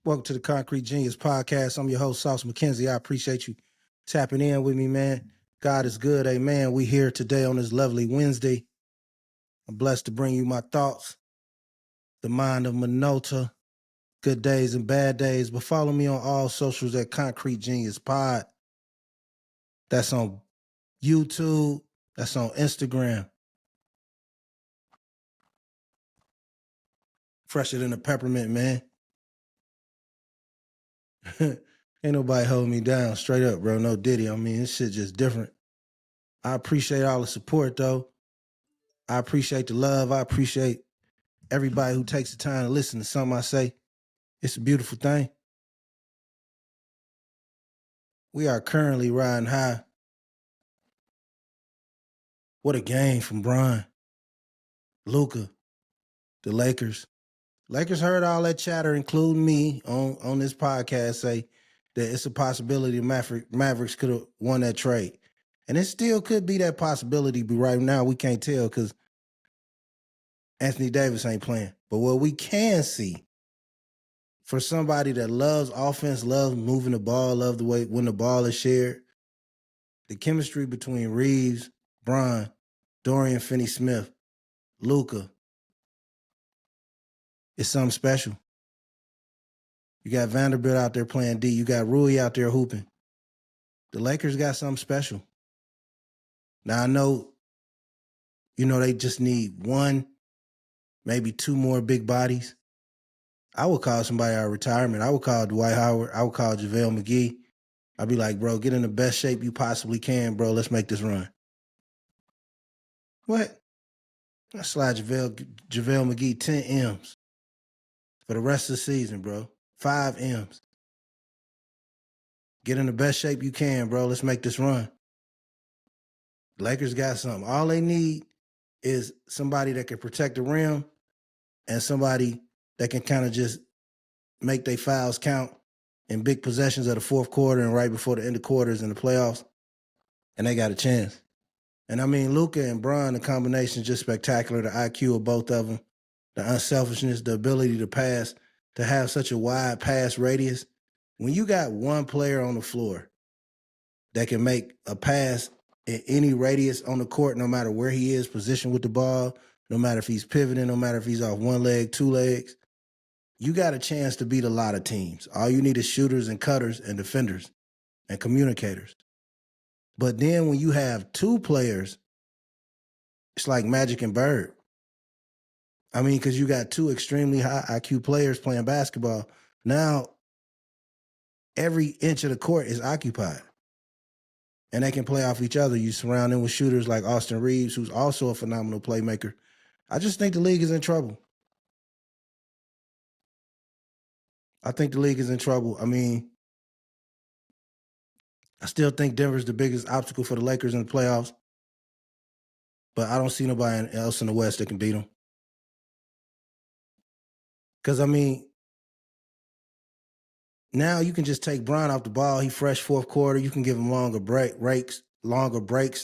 Welcome to the Concrete Genius Podcast. I'm your host, Sauce Mackenzie. I appreciate you tapping in with me, man. God is good, amen. We here today on this lovely Wednesday. I'm blessed to bring you my thoughts, the mind of Minota, good days and bad days. But follow me on all socials at Concrete Genius Pod. That's on YouTube. That's on Instagram. Fresher than a peppermint, man. Ain't nobody holding me down. Straight up, bro. No Diddy. I mean, this shit just different. I appreciate all the support, though. I appreciate the love. I appreciate everybody who takes the time to listen to something I say. It's a beautiful thing. We are currently riding high. What a game from Bron, Luka, the Lakers. Lakers heard all that chatter, including me, on this podcast say that it's a possibility the Mavericks could have won that trade. And it still could be that possibility, but right now we can't tell because Anthony Davis ain't playing. But what we can see, for somebody that loves offense, loves moving the ball, loves the way when the ball is shared, the chemistry between Reeves, Bron, Dorian Finney-Smith, Luka, is something special. You got Vanderbilt out there playing D. You got Rui out there hooping. The Lakers got something special. Now, I know, they just need one, maybe two more big bodies. I would call somebody out of retirement. I would call Dwight Howard. I would call JaVale McGee. I'd be like, bro, get in the best shape you possibly can, bro. Let's make this run. What? I slide JaVale McGee 10 M's for the rest of the season, bro. 5 M's. Get in the best shape you can, bro. Let's make this run. Lakers got something. All they need is somebody that can protect the rim and somebody that can kind of just make their fouls count in big possessions of the fourth quarter and right before the end of quarters in the playoffs. And they got a chance. And I mean, Luka and Bron, the combination is just spectacular. The IQ of both of them, the unselfishness, the ability to pass, to have such a wide pass radius. When you got one player on the floor that can make a pass in any radius on the court, no matter where he is positioned with the ball, no matter if he's pivoting, no matter if he's off one leg, two legs, you got a chance to beat a lot of teams. All you need is shooters and cutters and defenders and communicators. But then when you have two players, it's like Magic and Bird. I mean, because you got two extremely high IQ players playing basketball. Now, every inch of the court is occupied. And they can play off each other. You surround them with shooters like Austin Reeves, who's also a phenomenal playmaker. I just think the league is in trouble. I think the league is in trouble. I mean, I still think Denver's the biggest obstacle for the Lakers in the playoffs. But I don't see nobody else in the West that can beat them. Because, I mean, now you can just take Bron off the ball. He fresh fourth quarter. You can give him longer breaks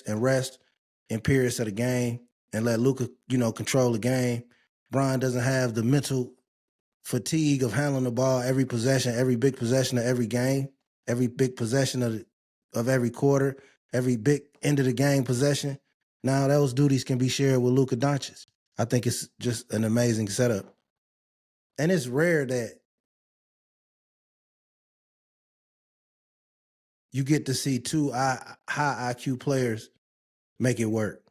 and rest in periods of the game and let Luka, control the game. Bron doesn't have the mental fatigue of handling the ball every possession, every big possession of every game, every big possession of every quarter, every big end of the game possession. Now those duties can be shared with Luka Doncic. I think it's just an amazing setup. And it's rare that you get to see two high IQ players make it work.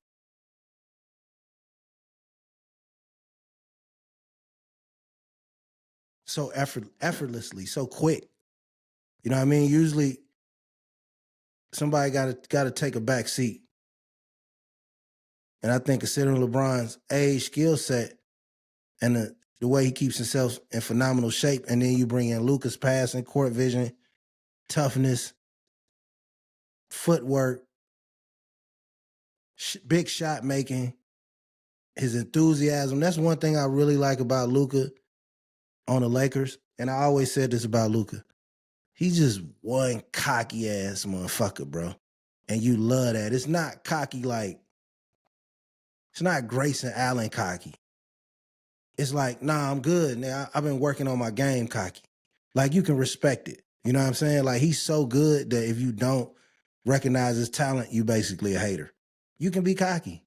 So effortlessly, so quick. You know what I mean? Usually somebody got to take a back seat. And I think considering LeBron's age, skill set, and the way he keeps himself in phenomenal shape, and then you bring in Luka's passing, court vision, toughness, footwork, big shot making, his enthusiasm. That's one thing I really like about Luka on the Lakers. And I always said this about Luka. He's just one cocky ass motherfucker, bro. And you love that. It's not cocky like, it's not Grayson Allen cocky. It's like, nah, I'm good. Now I've been working on my game cocky. Like you can respect it. You know what I'm saying? Like he's so good that if you don't recognize his talent, you basically a hater. You can be cocky.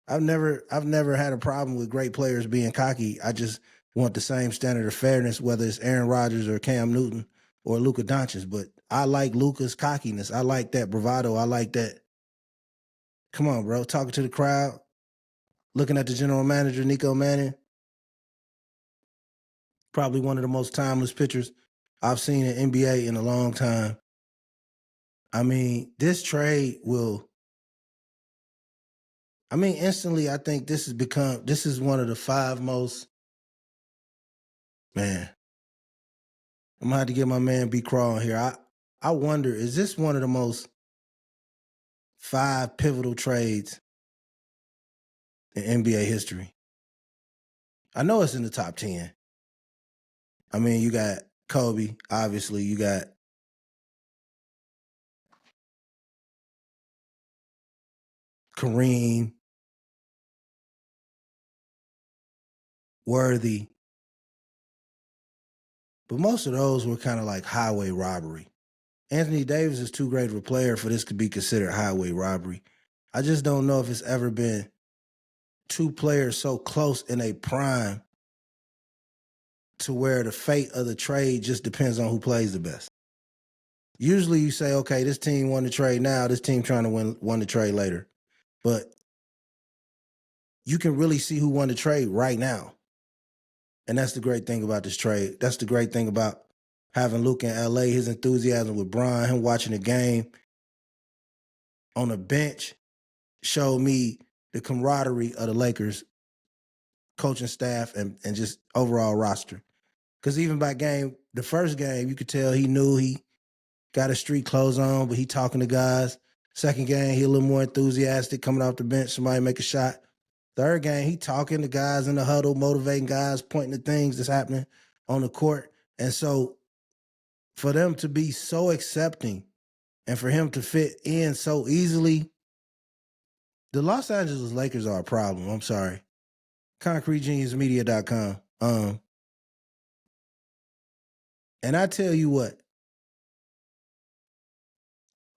I've never had a problem with great players being cocky. I just want the same standard of fairness, whether it's Aaron Rodgers or Cam Newton or Luka Doncic. But I like Luka's cockiness. I like that bravado. I like that. Come on, bro. Talking to the crowd, looking at the general manager, Nico Manning. Probably one of the most timeless pictures I've seen in NBA in a long time. I mean, this trade will. I mean, instantly, I think this is one of the 5 most. Man, I'm gonna have to get my man B. Crawl on here. I wonder, is this one of the most 5 pivotal trades in NBA history? I know it's in the top 10. I mean, you got Kobe, obviously. You got Kareem, Worthy. But most of those were kind of like highway robbery. Anthony Davis is too great of a player for this to be considered highway robbery. I just don't know if it's ever been 2 players so close in a prime to where the fate of the trade just depends on who plays the best. Usually you say, okay, this team won the trade now, this team trying to won the trade later. But you can really see who won the trade right now. And that's the great thing about this trade. That's the great thing about having Luke in LA, his enthusiasm with Bron, him watching the game on the bench showed me the camaraderie of the Lakers coaching staff and just overall roster. Because even by the first game, you could tell he knew he got his street clothes on, but he talking to guys. Second game, he a little more enthusiastic, coming off the bench, somebody make a shot. Third game, he talking to guys in the huddle, motivating guys, pointing to things that's happening on the court. And so for them to be so accepting and for him to fit in so easily, the Los Angeles Lakers are a problem. I'm sorry. ConcreteGeniusMedia.com. And I tell you what,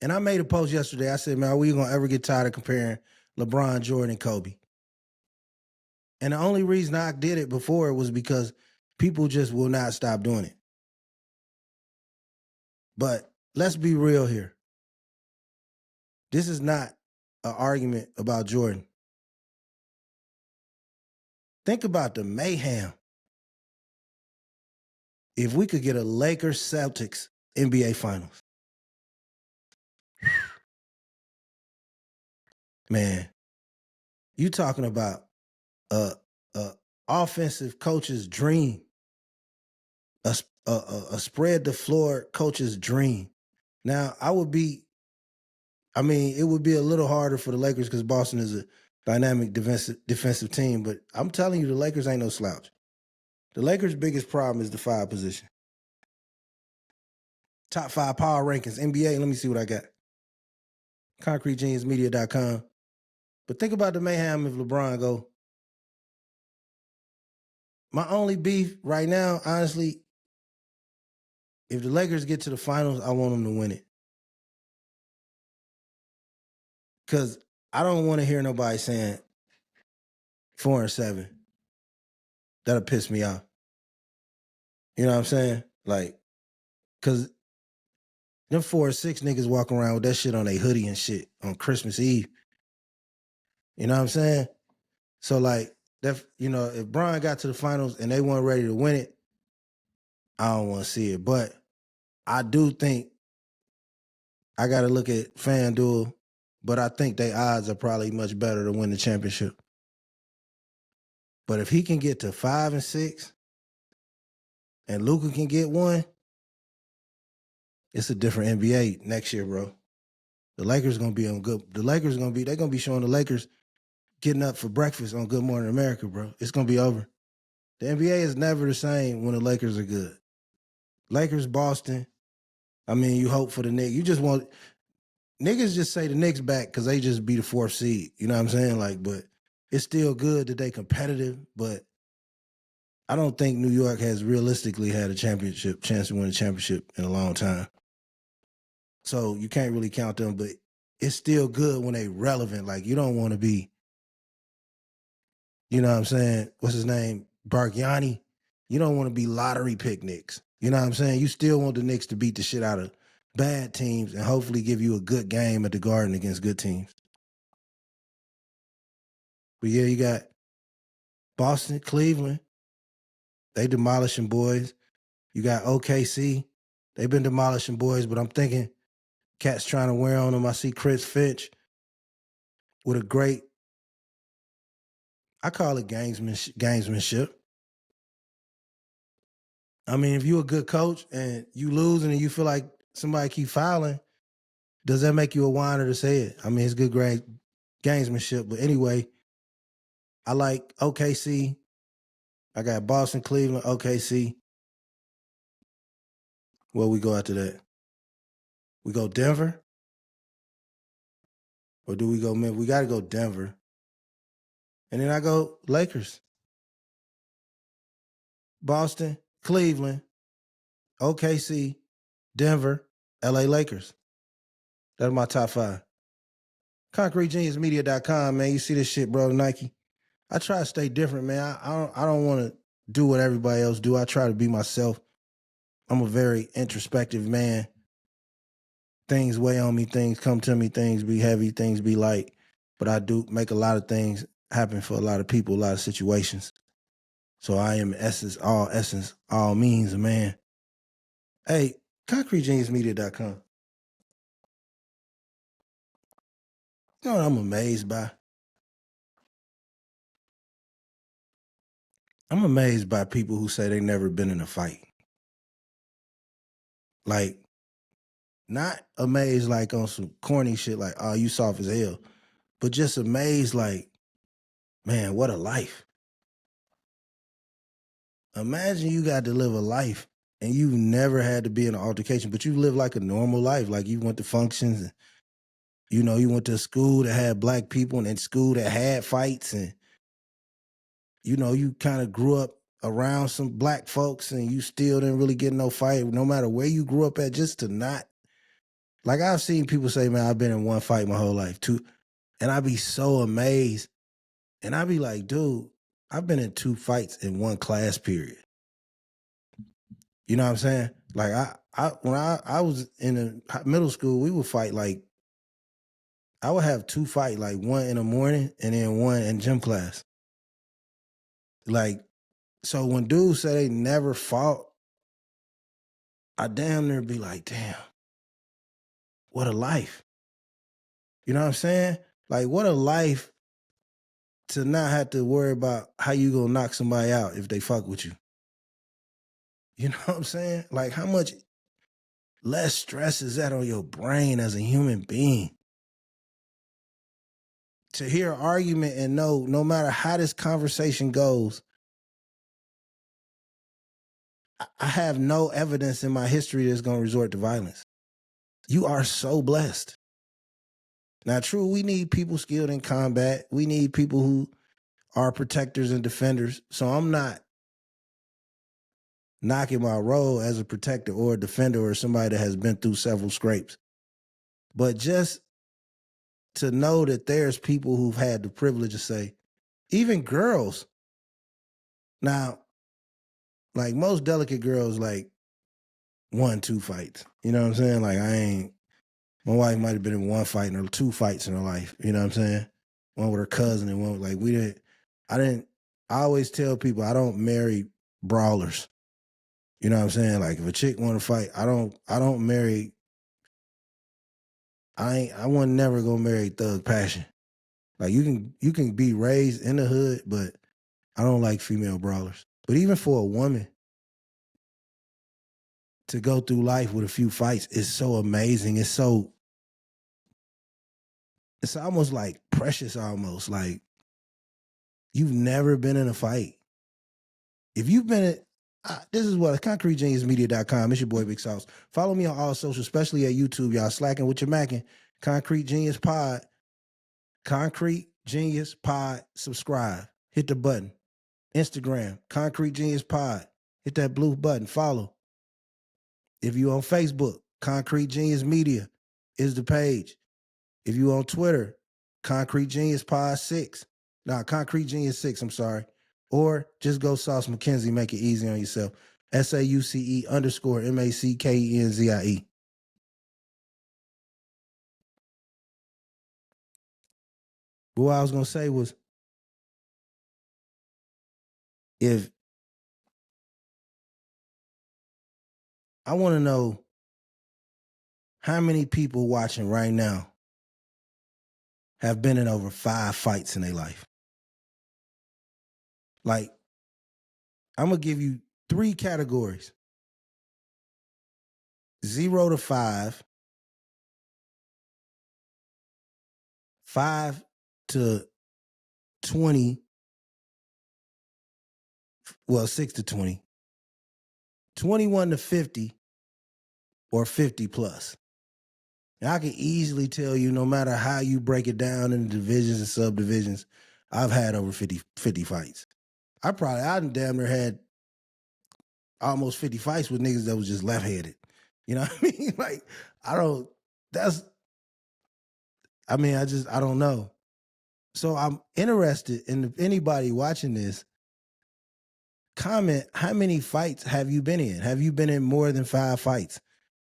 and I made a post yesterday. I said, man, are we going to ever get tired of comparing LeBron, Jordan, and Kobe? And the only reason I did it before was because people just will not stop doing it. But let's be real here. This is not an argument about Jordan. Think about the mayhem. If we could get a Lakers Celtics NBA Finals. Man, you talking about a offensive coach's dream. A spread the floor coach's dream. Now, it would be a little harder for the Lakers because Boston is a dynamic defensive team, but I'm telling you, the Lakers ain't no slouch. The Lakers' biggest problem is the 5 position. Top 5 power rankings, NBA. Let me see what I got. ConcreteGeniusMedia.com. But think about the mayhem if LeBron go. My only beef right now, honestly, if the Lakers get to the finals, I want them to win it. Because I don't want to hear nobody saying 4-7. That'll piss me off. You know what I'm saying? Like, because them 4-6 niggas walk around with that shit on their hoodie and shit on Christmas Eve. You know what I'm saying? So, like, that, if Brian got to the finals and they weren't ready to win it, I don't want to see it. But I do think I got to look at FanDuel, but I think their odds are probably much better to win the championship. But if he can get to 5-6 and Luka can get 1, it's a different NBA next year, bro. The Lakers gonna be on good. They're gonna be showing the Lakers getting up for breakfast on Good Morning America, bro. It's gonna be over. The NBA is never the same when the Lakers are good. Lakers, Boston. I mean, you hope for the Knicks. You just want niggas just say the Knicks back because they just be the 4th seed. You know what I'm saying? Like, but it's still good that they competitive. But I don't think New York has realistically had a chance to win a championship in a long time. So you can't really count them, but it's still good when they relevant. Like, you don't want to be, you know what I'm saying? What's his name? Bargiani. You don't want to be lottery pick Knicks. You know what I'm saying? You still want the Knicks to beat the shit out of bad teams and hopefully give you a good game at the Garden against good teams. But yeah, you got Boston, Cleveland. They demolishing boys. You got OKC. They've been demolishing boys, but I'm thinking cats trying to wear on them. I see Chris Finch with a great, I call it gamesmanship. I mean, if you're a good coach and you lose and you feel like somebody keep fouling, does that make you a whiner to say it? I mean, it's good gamesmanship. But anyway, I like OKC. I got Boston, Cleveland, OKC. Where we go after that? We go Denver? Or do we go Memphis? We got to go Denver. And then I go Lakers. Boston, Cleveland, OKC, Denver, LA Lakers. That's my top 5. ConcreteGeniusMedia.com, man. You see this shit, bro, Nike. I try to stay different, man. I don't want to do what everybody else do. I try to be myself. I'm a very introspective man. Things weigh on me, things come to me, things be heavy, things be light. But I do make a lot of things happen for a lot of people, a lot of situations. So I am essence, all means a man. Hey, ConcreteGeniusMedia.com. You know what I'm amazed by? I'm amazed by people who say they never been in a fight. Like, not amazed like on some corny shit like, oh, you soft as hell. But just amazed like, man, what a life. Imagine you got to live a life and you've never had to be in an altercation, but you live like a normal life. Like you went to functions and, you know, you went to a school that had black people and then school that had fights and, you know, you kind of grew up around some black folks and you still didn't really get no fight, no matter where you grew up at, just to not. Like I've seen people say, man, I've been in one fight my whole life, too. And I'd be so amazed. And I'd be like, dude, I've been in 2 fights in one class period. You know what I'm saying? Like when I was in the middle school, we would fight like, I would have 2 fights, like one in the morning and then one in gym class. Like, so when dudes say they never fought, I damn near be like, damn, what a life. You know what I'm saying? Like, what a life to not have to worry about how you gonna knock somebody out if they fuck with you. You know what I'm saying? Like, how much less stress is that on your brain as a human being? To hear an argument and know no matter how this conversation goes, I have no evidence in my history that's going to resort to violence. You are so blessed. Now, true, we need people skilled in combat. We need people who are protectors and defenders. So I'm not knocking my role as a protector or a defender or somebody that has been through several scrapes. But just to know that there's people who've had the privilege to say, even girls. Now, like most delicate girls, like 1-2 fights. You know what I'm saying? Like my wife might have been in 1 fight or 2 fights in her life. You know what I'm saying? One with her cousin and one like I always tell people I don't marry brawlers. You know what I'm saying? Like if a chick want to fight, I don't marry. I wasn't never gonna marry thug passion. Like you can be raised in the hood, but I don't like female brawlers. But even for a woman to go through life with a few fights is so amazing. It's almost like precious, almost like you've never been in a fight. If you've been in, this is what ConcreteGeniusMedia.com. It's your boy Big Sauce. Follow me on all social, especially at YouTube. Y'all slacking with your macking. Concrete Genius Pod. Concrete Genius Pod. Subscribe. Hit the button. Instagram, Concrete Genius Pod. Hit that blue button, follow. If you on Facebook, Concrete Genius Media is the page. If you on Twitter, Concrete Genius Pod 6. Concrete Genius 6, I'm sorry. Or just go Sauce Mackenzie, make it easy on yourself. SAUCE_MACKENZIE. But what I was going to say was, if I want to know how many people watching right now have been in over 5 fights in their life. Like, I'm going to give you 3 categories. 0 to 5, 5 to 20, well, 6 to 20, 21 to 50, or 50 plus. And I can easily tell you, no matter how you break it down into divisions and subdivisions, I've had over 50 fights. I damn near had almost 50 fights with niggas that was just left-handed. You know what I mean? Like, I don't know. So I'm interested in, if anybody watching this, comment, how many fights have you been in? Have you been in more than 5 fights?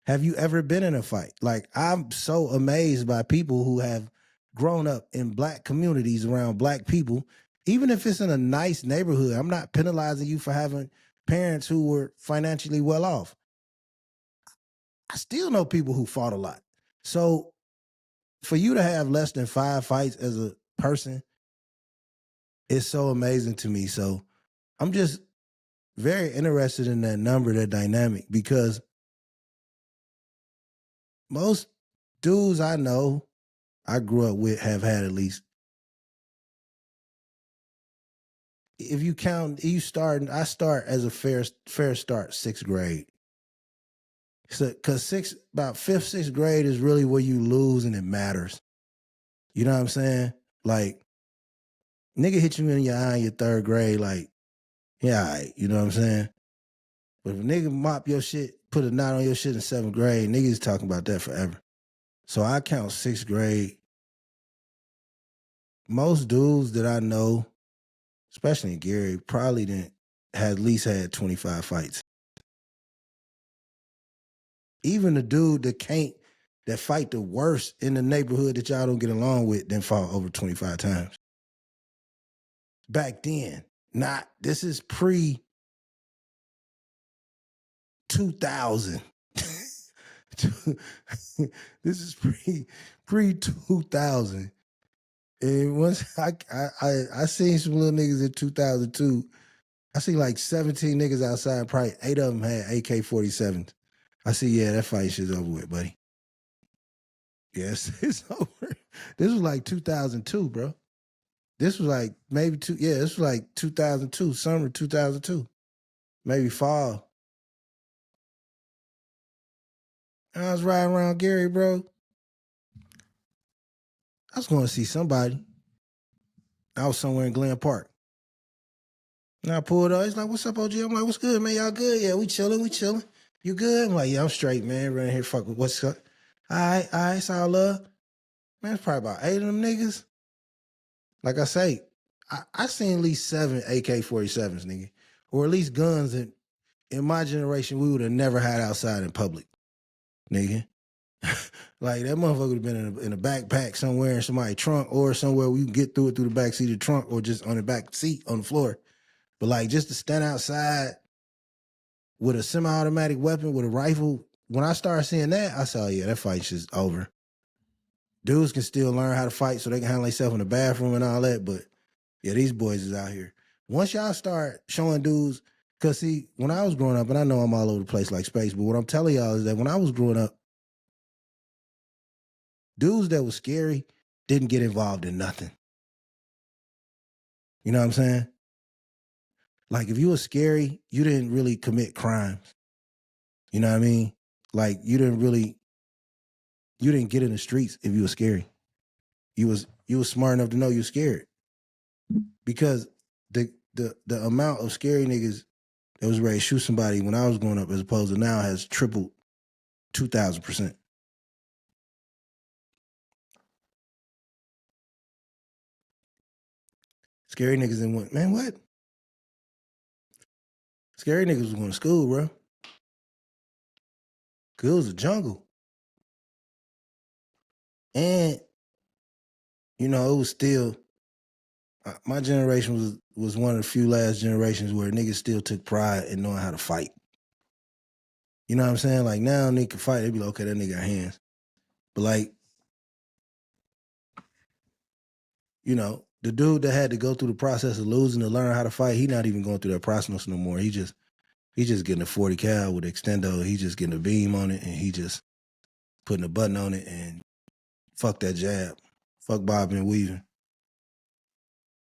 Have you ever been in a fight? Like, I'm so amazed by people who have grown up in Black communities around Black people, even if it's in a nice neighborhood. I'm not penalizing you for having parents who were financially well off. I still know people who fought a lot. So for you to have less than 5 fights as a person is so amazing to me. So I'm just very interested in that number, that dynamic, because most dudes I know, I grew up with, have had at least. If you count, I start as a fair start, 6th grade. So, cause about 5th, 6th grade is really where you lose and it matters. You know what I'm saying? Like, nigga hit you in your eye in your 3rd grade, like, yeah, all right, you know what I'm saying? But if a nigga mop your shit, put a knot on your shit in 7th grade, niggas talking about that forever. So I count 6th grade. Most dudes that I know, especially in Gary, probably at least had 25 fights. Even the dude that fight the worst in the neighborhood that y'all don't get along with, then fought over 25 times. Back then, this is pre 2000. This is pre 2000. And once I seen some little niggas in 2002. I see like 17 niggas outside, probably 8 of them had AK-47s. I see, yeah, that fight shit's over with, buddy. Yes, it's over. This was like 2002, bro. This was like this was like 2002, summer 2002. Maybe fall. And I was riding around Gary, bro. I was going to see somebody. I was somewhere in Glen Park. And I pulled up. He's like, what's up, OG? I'm like, what's good, man? Y'all good? Yeah, we chilling. You good? I'm like, yeah, I'm straight, man. Running here, fuck with what's up. All right, it's all love. Man, it's probably about 8 of them niggas. Like I say, I seen at least 7 AK-47s, nigga. Or at least guns that in my generation we would have never had outside in public, nigga. Like, that motherfucker would have been in a backpack somewhere in somebody's trunk, or somewhere we can get through it through the back seat of the trunk, or just on the back seat on the floor. But like, just to stand outside with a semi-automatic weapon, with a rifle, when I started seeing that, I said, oh yeah, that fight's just over. Dudes can still learn how to fight so they can handle themselves in the bathroom and all that, but yeah, these boys is out here. Once y'all start showing dudes, because see, when I was growing up, and I know I'm all over the place like space, but what I'm telling y'all is that when I was growing up, dudes that was scary didn't get involved in nothing. You know what I'm saying? Like, if you were scary, you didn't really commit crimes. You know what I mean? Like, you didn't get in the streets if you were scary. You was smart enough to know you're scared. Because the the amount of scary niggas that was ready to shoot somebody when I was growing up as opposed to now has tripled 2,000%. Scary niggas didn't want, man, what? Scary niggas was going to school, bro. Cause it was a jungle. And, you know, it was still, my generation was one of the few last generations where niggas still took pride in knowing how to fight. You know what I'm saying? Like now nigga can fight, they be like, okay, that nigga got hands. But like, you know, the dude that had to go through the process of losing to learn how to fight, he not even going through that process no more. He just getting a 40 cal with extendo. He just getting a beam on it and he just putting a button on it and fuck that jab. Fuck bobbing and weaving.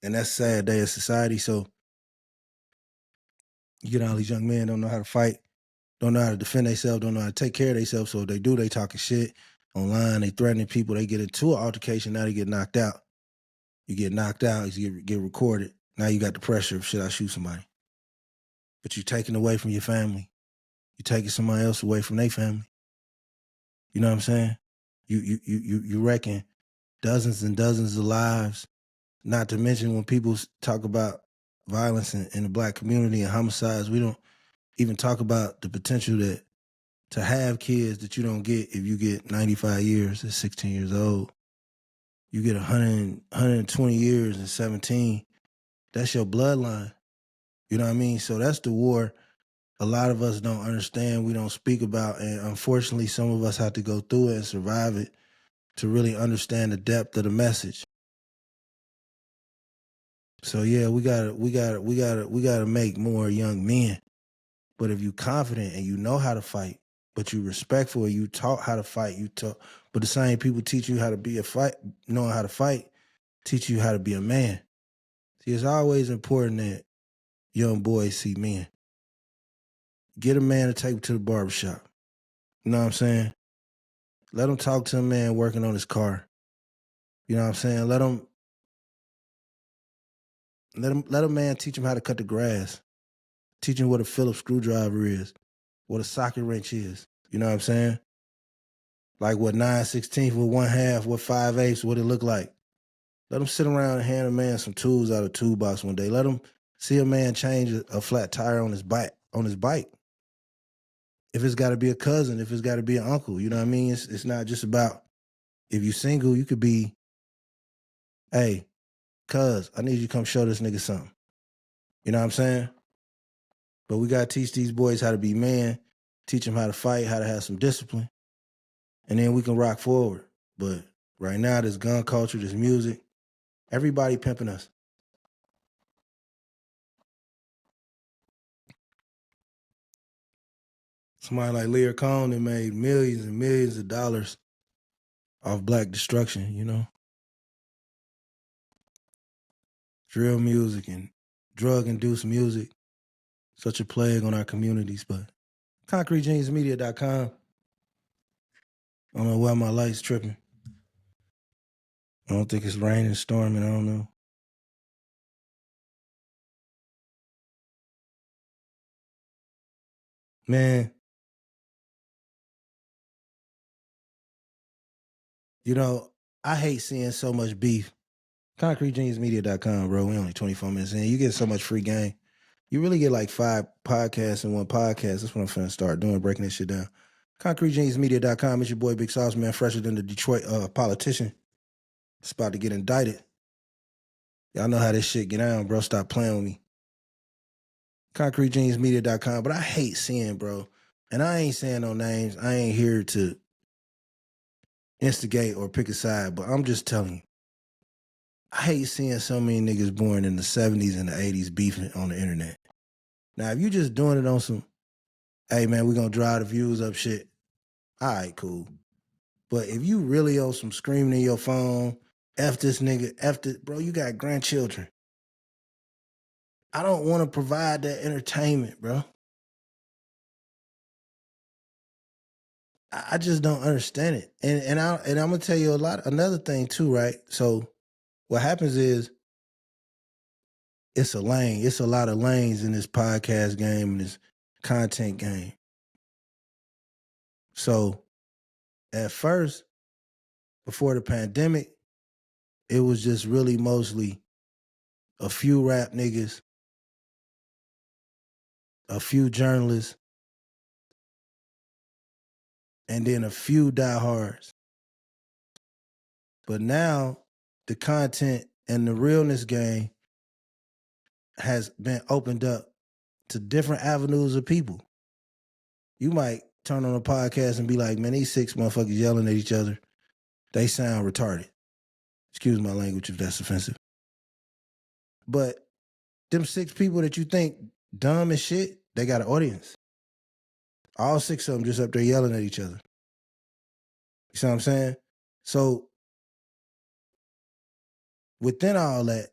And that's a sad day of society. So you get all these young men don't know how to fight, don't know how to defend themselves, don't know how to take care of themselves. So if they do, they talking shit online, they threatening people, they get into an altercation, now they get knocked out. You get knocked out, you get recorded. Now you got the pressure of, should I shoot somebody? But you're taking away from your family. You're taking somebody else away from their family. You know what I'm saying? You reckon dozens and dozens of lives, not to mention when people talk about violence in the Black community and homicides, we don't even talk about the potential that to have kids that you don't get if you get 95 years at 16 years old. You get 120 years at 17. That's your bloodline. You know what I mean? So that's the war a lot of us don't understand, we don't speak about, and unfortunately some of us have to go through it and survive it to really understand the depth of the message. So yeah, we gotta make more young men. But if you confident and you know how to fight, but you respectful and you taught how to fight, but the same people teach you how to be knowing how to fight, teach you how to be a man. See, it's always important that young boys see men. Get a man to take him to the barbershop. You know what I'm saying? Let him talk to a man working on his car. You know what I'm saying? Let a man teach him how to cut the grass. Teach him what a Phillips screwdriver is, what a socket wrench is. You know what I'm saying? Like what 9/16 with 1/2, what 5/8, what it look like. Let him sit around and hand a man some tools out of a toolbox one day. Let him see a man change a flat tire on his bike. If it's got to be a cousin, if it's got to be an uncle, you know what I mean? It's not just about, if you single, you could be, hey, cuz, I need you to come show this nigga something. You know what I'm saying? But we got to teach these boys how to be men, teach them how to fight, how to have some discipline, and then we can rock forward. But right now, this gun culture, this music, everybody pimping us. Somebody like Lear Cohn that made millions and millions of dollars off Black destruction, you know? Drill music and drug-induced music, such a plague on our communities. But ConcreteGeniusMedia.com. I don't know why my light's tripping. I don't think it's raining, storming, I don't know. Man, you know, I hate seeing so much beef. ConcreteGeniusMedia.com, bro. We only 24 minutes in. You get so much free game. You really get like 5 podcasts in one podcast. That's what I'm finna start doing, breaking this shit down. ConcreteGeniusMedia.com. It's your boy Big Sauce, man, fresher than the Detroit politician. It's about to get indicted. Y'all know how this shit get down, bro. Stop playing with me. ConcreteGeniusMedia.com. But I hate seeing, bro, and I ain't saying no names. I ain't here to instigate or pick a side, but I'm just telling you. I hate seeing so many niggas born in the 70s and the 80s beefing on the internet. Now, if you just doing it on some, hey, man, we gonna drive the views up shit, all right, cool. But if you really on some screaming in your phone, F this nigga, F this, bro, you got grandchildren. I don't want to provide that entertainment, bro. I just don't understand it. And I'm gonna tell you another thing too, right? So what happens is it's a lane. It's a lot of lanes in this podcast game and this content game. So at first, before the pandemic, it was just really mostly a few rap niggas, a few journalists, and then a few diehards. But now the content and the realness game has been opened up to different avenues of people. You might turn on a podcast and be like, man, these 6 motherfuckers yelling at each other, they sound retarded. Excuse my language if that's offensive. But them 6 people that you think dumb as shit, they got an audience. All 6 of them just up there yelling at each other. You see what I'm saying? So within all that,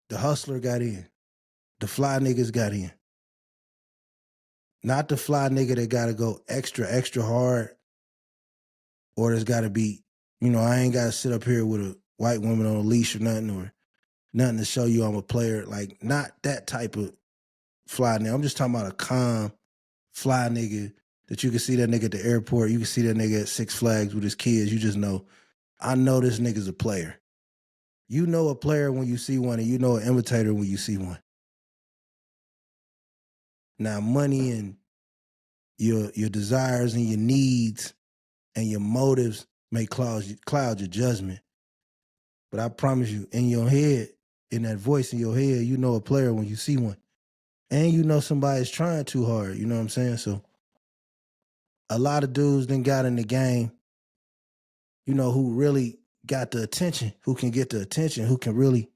the hustler got in. The fly niggas got in. Not the fly nigga that gotta go extra hard, or there's gotta be, I ain't gotta sit up here with a white woman on a leash or nothing to show you I'm a player. Like, not that type of fly nigga. I'm just talking about a calm fly nigga that you can see that nigga at the airport. You can see that nigga at Six Flags with his kids. You just know, I know this nigga's a player. You know a player when you see one, and you know an imitator when you see one. Now, money and your desires and your needs and your motives may cloud your judgment. But I promise you, in your head, in that voice in your head, you know a player when you see one. And you know somebody's trying too hard, you know what I'm saying? So a lot of dudes then got in the game, who really got the attention, who can get the attention, who can really,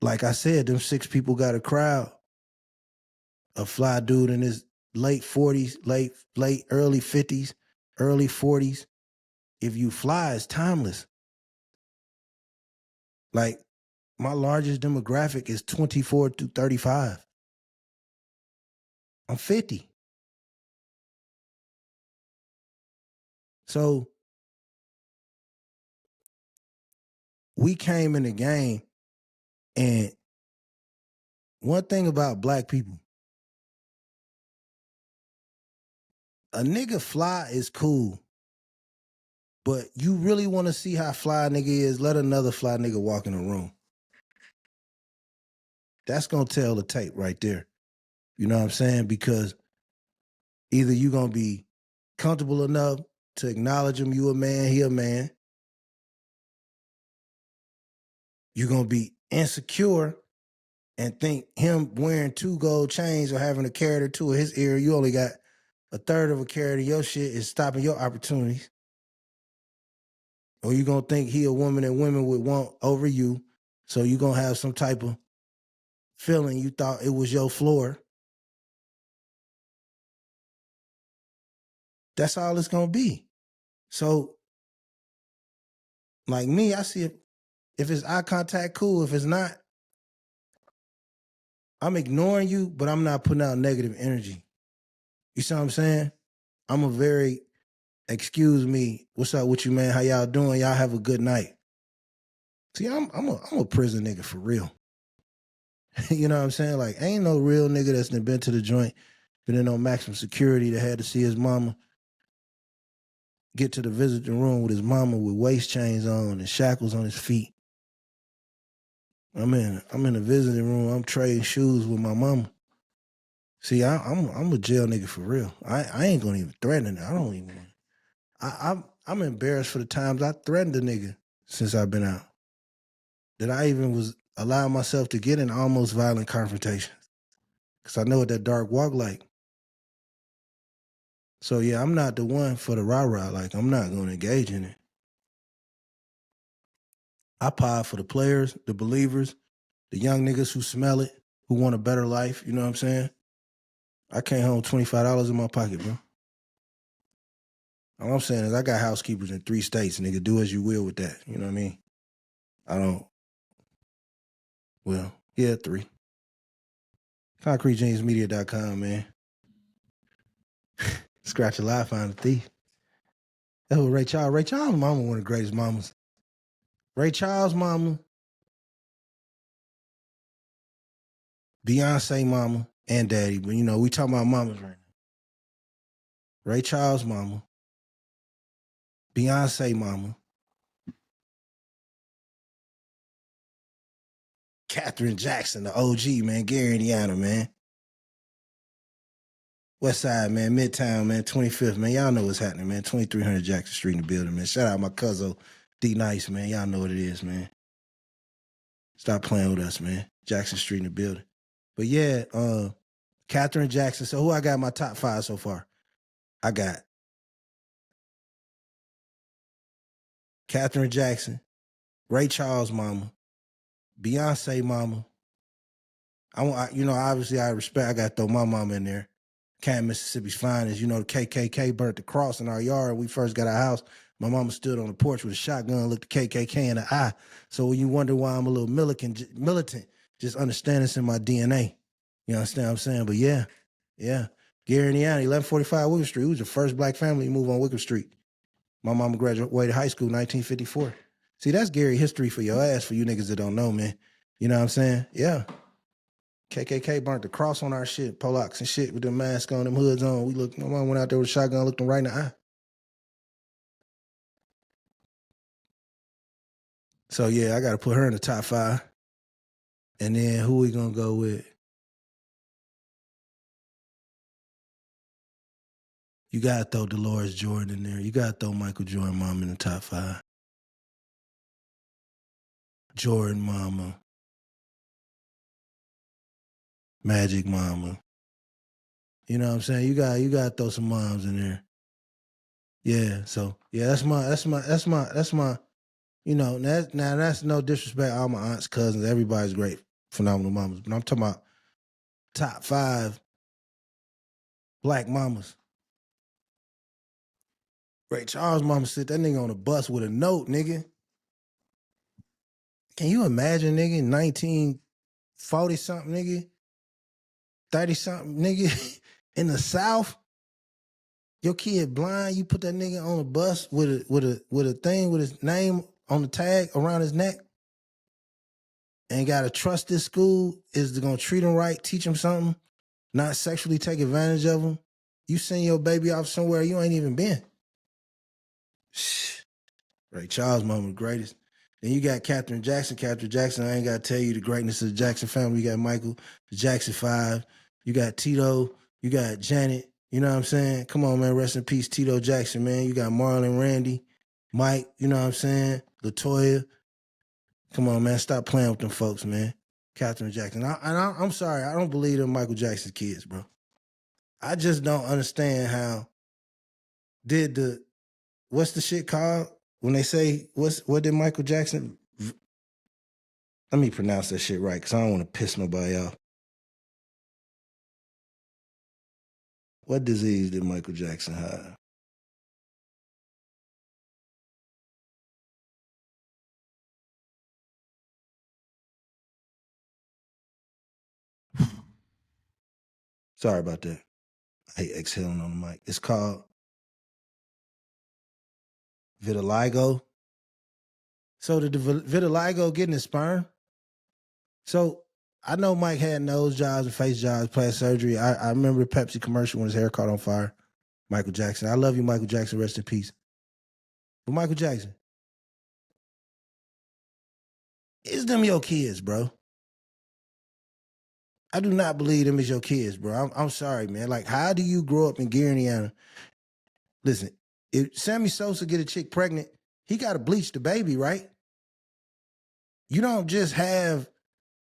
like I said, them 6 people got a crowd. A fly dude in his late 40s, early 50s, early 40s. If you fly, it's timeless. Like, my largest demographic is 24 to 35. I'm 50. So we came in the game, and one thing about black people, a nigga fly is cool, but you really want to see how fly a nigga is, let another fly nigga walk in the room. That's going to tell the tape right there. You know what I'm saying? Because either you going to be comfortable enough to acknowledge him, you a man, he a man. You're going to be insecure and think him wearing 2 gold chains or having a carat or 2 of his ear, you only got a third of a carat of your shit, is stopping your opportunities. Or you going to think he a woman that women would want over you, so you going to have some type of feeling you thought it was your floor. That's all it's going to be. So, like me, I see if it's eye contact, cool. If it's not, I'm ignoring you, but I'm not putting out negative energy. You see what I'm saying? I'm a very, excuse me, what's up with you, man? How y'all doing? Y'all have a good night. See, I'm a prison nigga for real. You know what I'm saying? Like, ain't no real nigga that's been to the joint, been in on maximum security, that had to see his mama get to the visiting room with his mama with waist chains on and shackles on his feet. I'm in the visiting room. I'm trading shoes with my mama. See, I'm a jail nigga for real. I ain't gonna even threaten it. I don't even. I'm embarrassed for the times I threatened a nigga since I've been out. That I even was allowing myself to get in almost violent confrontations. Because I know what that dark walk like. So yeah, I'm not the one for the rah-rah. Like, I'm not going to engage in it. I pie for the players, the believers, the young niggas who smell it, who want a better life. You know what I'm saying? I came home $25 in my pocket, bro. All I'm saying is I got housekeepers in 3 states, nigga. Do as you will with that. You know what I mean? I don't. Well, yeah, 3. ConcreteJeansMedia.com, man. Scratch a lie, find a thief. That's what Ray Charles. Ray Charles' mama one of the greatest mamas. Ray Charles' mama, Beyonce mama, and daddy. But you know, we talking about mamas right now. Ray Charles' mama, Beyonce mama, Catherine Jackson, the OG, man, Gary, Indiana, man. West Side, man, Midtown, man, 25th, man. Y'all know what's happening, man. 2300 Jackson Street in the building, man. Shout out my cousin, D Nice, man. Y'all know what it is, man. Stop playing with us, man. Jackson Street in the building. But yeah, Catherine Jackson. So who I got in my top 5 so far? I got Catherine Jackson, Ray Charles mama, Beyonce mama. Obviously I respect, I got to throw my mama in there. Canton, Mississippi's finest. You know, the KKK burnt the cross in our yard. When we first got our house, my mama stood on the porch with a shotgun, looked the KKK in the eye. So when you wonder why I'm a little militant, just understand it's in my DNA. You understand what I'm saying? But yeah. Gary, Indiana, 1145 Wickham Street. We was the first black family to move on Wickham Street. My mama graduated high school in 1954. See, that's Gary history for your ass, for you niggas that don't know, man. You know what I'm saying? Yeah. KKK burnt the cross on our shit, Polacks and shit with them masks on, them hoods on. My mom went out there with a shotgun, looked them right in the eye. So yeah, I got to put her in the top 5. And then who we gonna go with? You gotta throw Dolores Jordan in there. You gotta throw Michael Jordan mom in the top 5. Jordan mama. Magic mama. You know what I'm saying? You gotta throw some moms in there. Yeah, so yeah, that's my, you know, that's no disrespect. All my aunts, cousins, everybody's great, phenomenal mamas. But I'm talking about top 5 black mamas. Ray Charles' mama sit that nigga on a bus with a note, nigga. Can you imagine, nigga, 1940 something, nigga, 30 something, nigga, in the South? Your kid blind, you put that nigga on a bus with a thing with his name on the tag around his neck, and gotta trust this school is gonna treat him right, teach him something, not sexually take advantage of him. You send your baby off somewhere you ain't even been. Ray Charles' mama the greatest. Then you got Catherine Jackson. Catherine Jackson, I ain't got to tell you the greatness of the Jackson family. You got Michael, the Jackson 5. You got Tito. You got Janet. You know what I'm saying? Come on, man. Rest in peace, Tito Jackson, man. You got Marlon, Randy, Mike. You know what I'm saying? LaToya. Come on, man. Stop playing with them folks, man. Catherine Jackson. I'm sorry. I don't believe them Michael Jackson's kids, bro. I just don't understand how what's the shit called? When they say, what did Michael Jackson... Let me pronounce that shit right, because I don't want to piss nobody off. What disease did Michael Jackson have? Sorry about that. I hate exhaling on the mic. It's called vitiligo. So did the vitiligo get in his sperm? So I know Mike had nose jobs and face jobs, plastic surgery. I remember the Pepsi commercial when his hair caught on fire. Michael Jackson. I love you, Michael Jackson. Rest in peace. But Michael Jackson, is them your kids, bro? I do not believe them as your kids, bro. I'm sorry, man. Like, how do you grow up in Gary, Indiana? Listen, if Sammy Sosa get a chick pregnant, he got to bleach the baby, right? You don't just have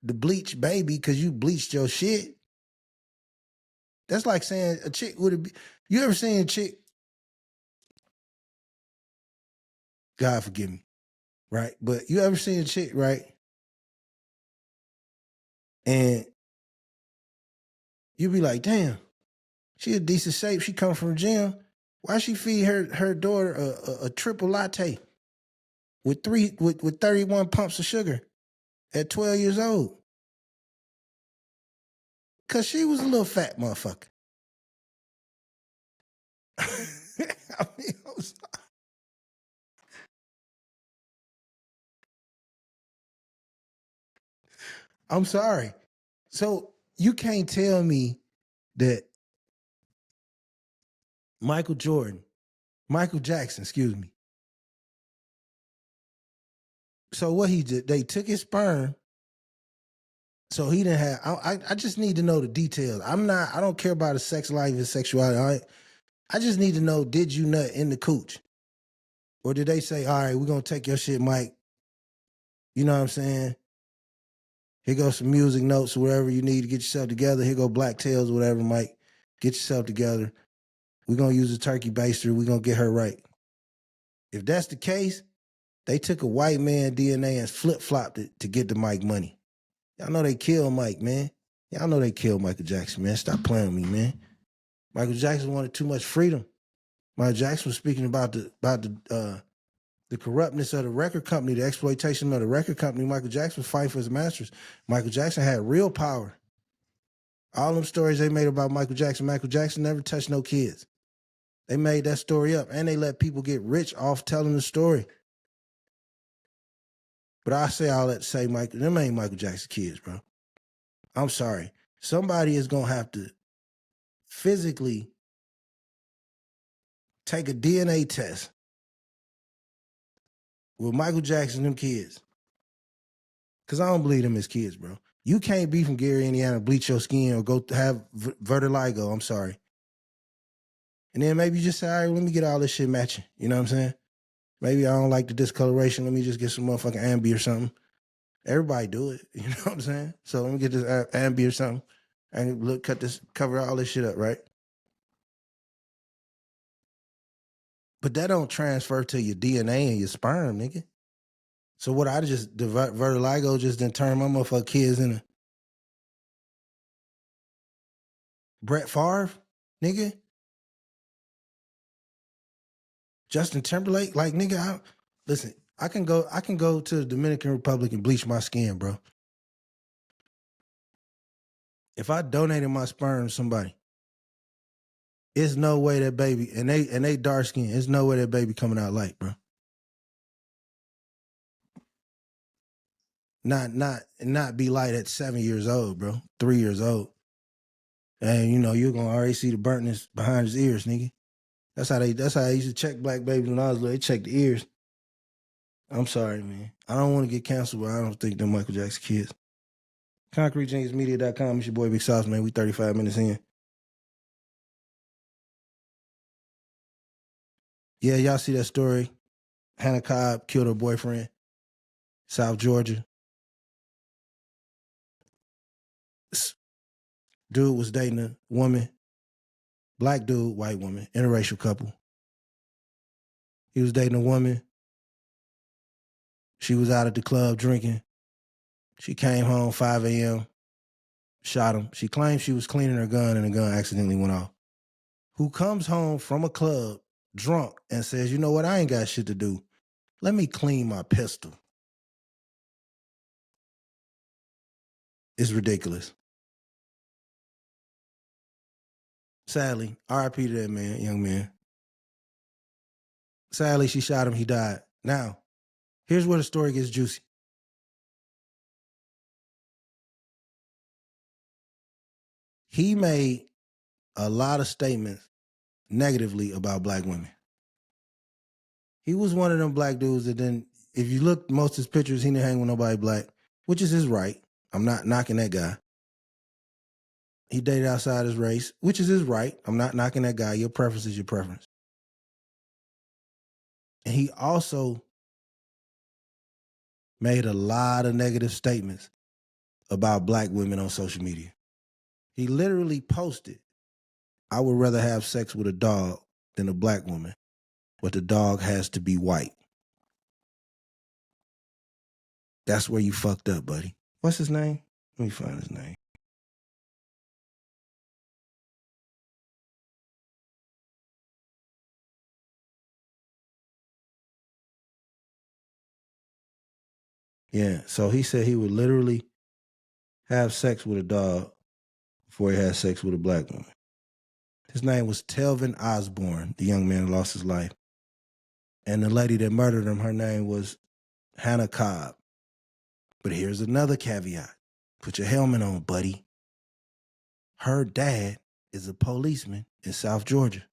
the bleach baby because you bleached your shit. That's like saying a chick would be. You ever seen a chick? God forgive me, right? But you ever seen a chick, right? And you be like, damn, she a decent shape. She come from the gym. Why she feed her daughter a triple latte with 31 pumps of sugar at 12 years old? Cause she was a little fat motherfucker. I mean, I'm sorry. So you can't tell me that Michael Jackson, excuse me. So what he did, they took his sperm. So he didn't have, I just need to know the details. I don't care about his sex life and sexuality. I just need to know, did you nut in the cooch? Or did they say, all right, we're going to take your shit, Mike. You know what I'm saying? Here goes some music notes or whatever you need to get yourself together. Here go Black Tails, whatever, Mike. Get yourself together. We're going to use a turkey baster. We're going to get her right. If that's the case, they took a white man DNA and flip-flopped it to get the Mike money. Y'all know they killed Mike, man. Y'all know they killed Michael Jackson, man. Stop playing with me, man. Michael Jackson wanted too much freedom. Michael Jackson was speaking about the corruptness of the record company, the exploitation of the record company. Michael Jackson was fighting for his masters. Michael Jackson had real power. All them stories they made about Michael Jackson never touched no kids. They made that story up, and they let people get rich off telling the story. But I say all that to say, them ain't Michael Jackson kids, bro. I'm sorry. Somebody is going to have to physically take a DNA test with Michael Jackson and them kids. Because I don't believe them as kids, bro. You can't be from Gary, Indiana, bleach your skin or go have vertigo. I'm sorry. And then maybe you just say, all right, let me get all this shit matching. You know what I'm saying? Maybe I don't like the discoloration. Let me just get some motherfucking Ambi or something. Everybody do it. You know what I'm saying? So let me get this Ambi or something. And look, cover all this shit up, right? But that don't transfer to your DNA and your sperm, nigga. So what I just, the vertigo just didn't turn my motherfucking kids into Brett Favre, nigga. Justin Timberlake, like, nigga, listen, I can go to the Dominican Republic and bleach my skin, bro. If I donated my sperm to somebody, it's no way that baby, and they dark skin, it's no way that baby coming out light, bro. Not be light at 7 years old, bro. 3 years old. And you know, you're gonna already see the burntness behind his ears, nigga. That's how I used to check black babies when I was little. They checked the ears. I'm sorry, man. I don't want to get canceled, but I don't think they're Michael Jackson kids. ConcreteGeniusMedia.com. It's your boy Big Sauce, man. We 35 minutes in. Yeah, y'all see that story? Hannah Cobb killed her boyfriend. South Georgia. Dude was dating a woman. Black dude, white woman, interracial couple. He was dating a woman. She was out at the club drinking. She came home 5 a.m., shot him. She claimed she was cleaning her gun and the gun accidentally went off. Who comes home from a club drunk and says, you know what, I ain't got shit to do. Let me clean my pistol. It's ridiculous. Sadly, RIP to that man, young man. Sadly, she shot him, he died. Now, here's where the story gets juicy. He made a lot of statements negatively about black women. He was one of them black dudes that then, if you look most of his pictures, he didn't hang with nobody black, which is his right. I'm not knocking that guy. He dated outside his race, which is his right. I'm not knocking that guy. Your preference is your preference. And he also made a lot of negative statements about black women on social media. He literally posted, I would rather have sex with a dog than a black woman, but the dog has to be white. That's where you fucked up, buddy. What's his name? Let me find his name. Yeah, so he said he would literally have sex with a dog before he had sex with a black woman. His name was Telvin Osborne, the young man who lost his life. And the lady that murdered him, her name was Hannah Cobb. But here's another caveat. Put your helmet on, buddy. Her dad is a policeman in South Georgia.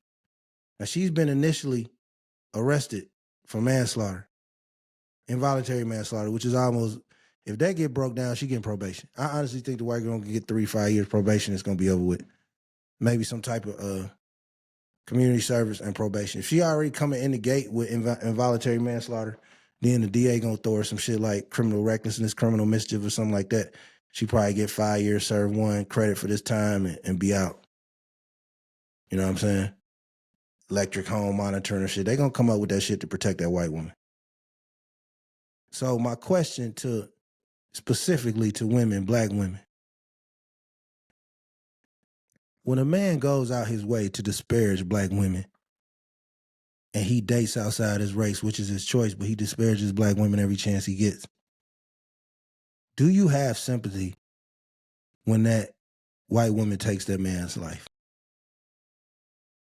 Now, she's been initially arrested for manslaughter, involuntary manslaughter, which is almost, if that get broke down, she getting probation. I honestly think the white girl can get 3 to 5 years probation. It's going to be over with. Maybe some type of community service and probation. If she already coming in the gate with involuntary manslaughter, then the DA going to throw her some shit like criminal recklessness, criminal mischief, or something like that. She probably get 5 years, serve 1, credit for this time, and be out. You know what I'm saying? Electric home monitoring and shit. They going to come up with that shit to protect that white woman. So my question specifically to women, black women, when a man goes out his way to disparage black women and he dates outside his race, which is his choice, but he disparages black women every chance he gets, do you have sympathy when that white woman takes that man's life?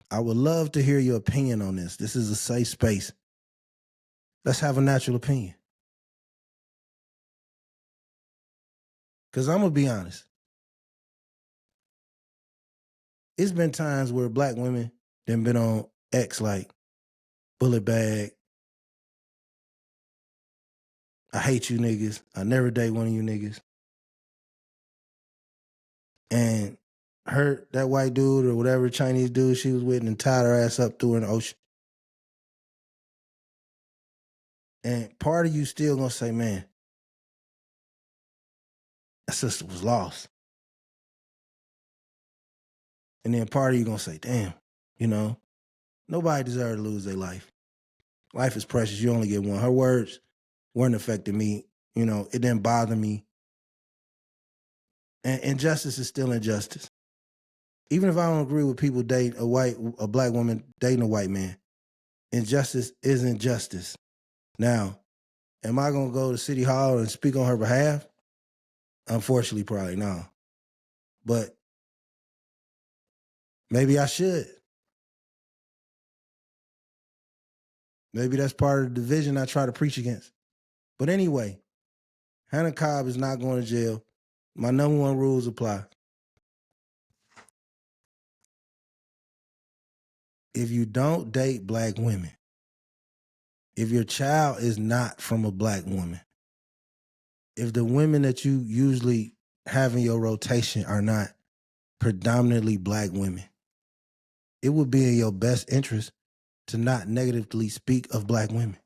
I would love to hear your opinion on this. This is a safe space. Let's have a natural opinion. Because I'm going to be honest. It's been times where black women done been on X like bullet bag. I hate you niggas. I never date one of you niggas. And that white dude or whatever Chinese dude she was with and tied her ass up through an ocean. And part of you still gonna say, man, that sister was lost. And then part of you gonna say, damn, nobody deserves to lose their life. Life is precious. You only get one. Her words weren't affecting me. It didn't bother me. And injustice is still injustice. Even if I don't agree with people dating a black woman dating a white man, injustice is injustice. Now, am I gonna go to City Hall and speak on her behalf? Unfortunately, probably no. But maybe I should. Maybe that's part of the division I try to preach against. But anyway, Hannah Cobb is not going to jail. My number one rules apply. If you don't date black women, if your child is not from a black woman, if the women that you usually have in your rotation are not predominantly black women, it would be in your best interest to not negatively speak of black women.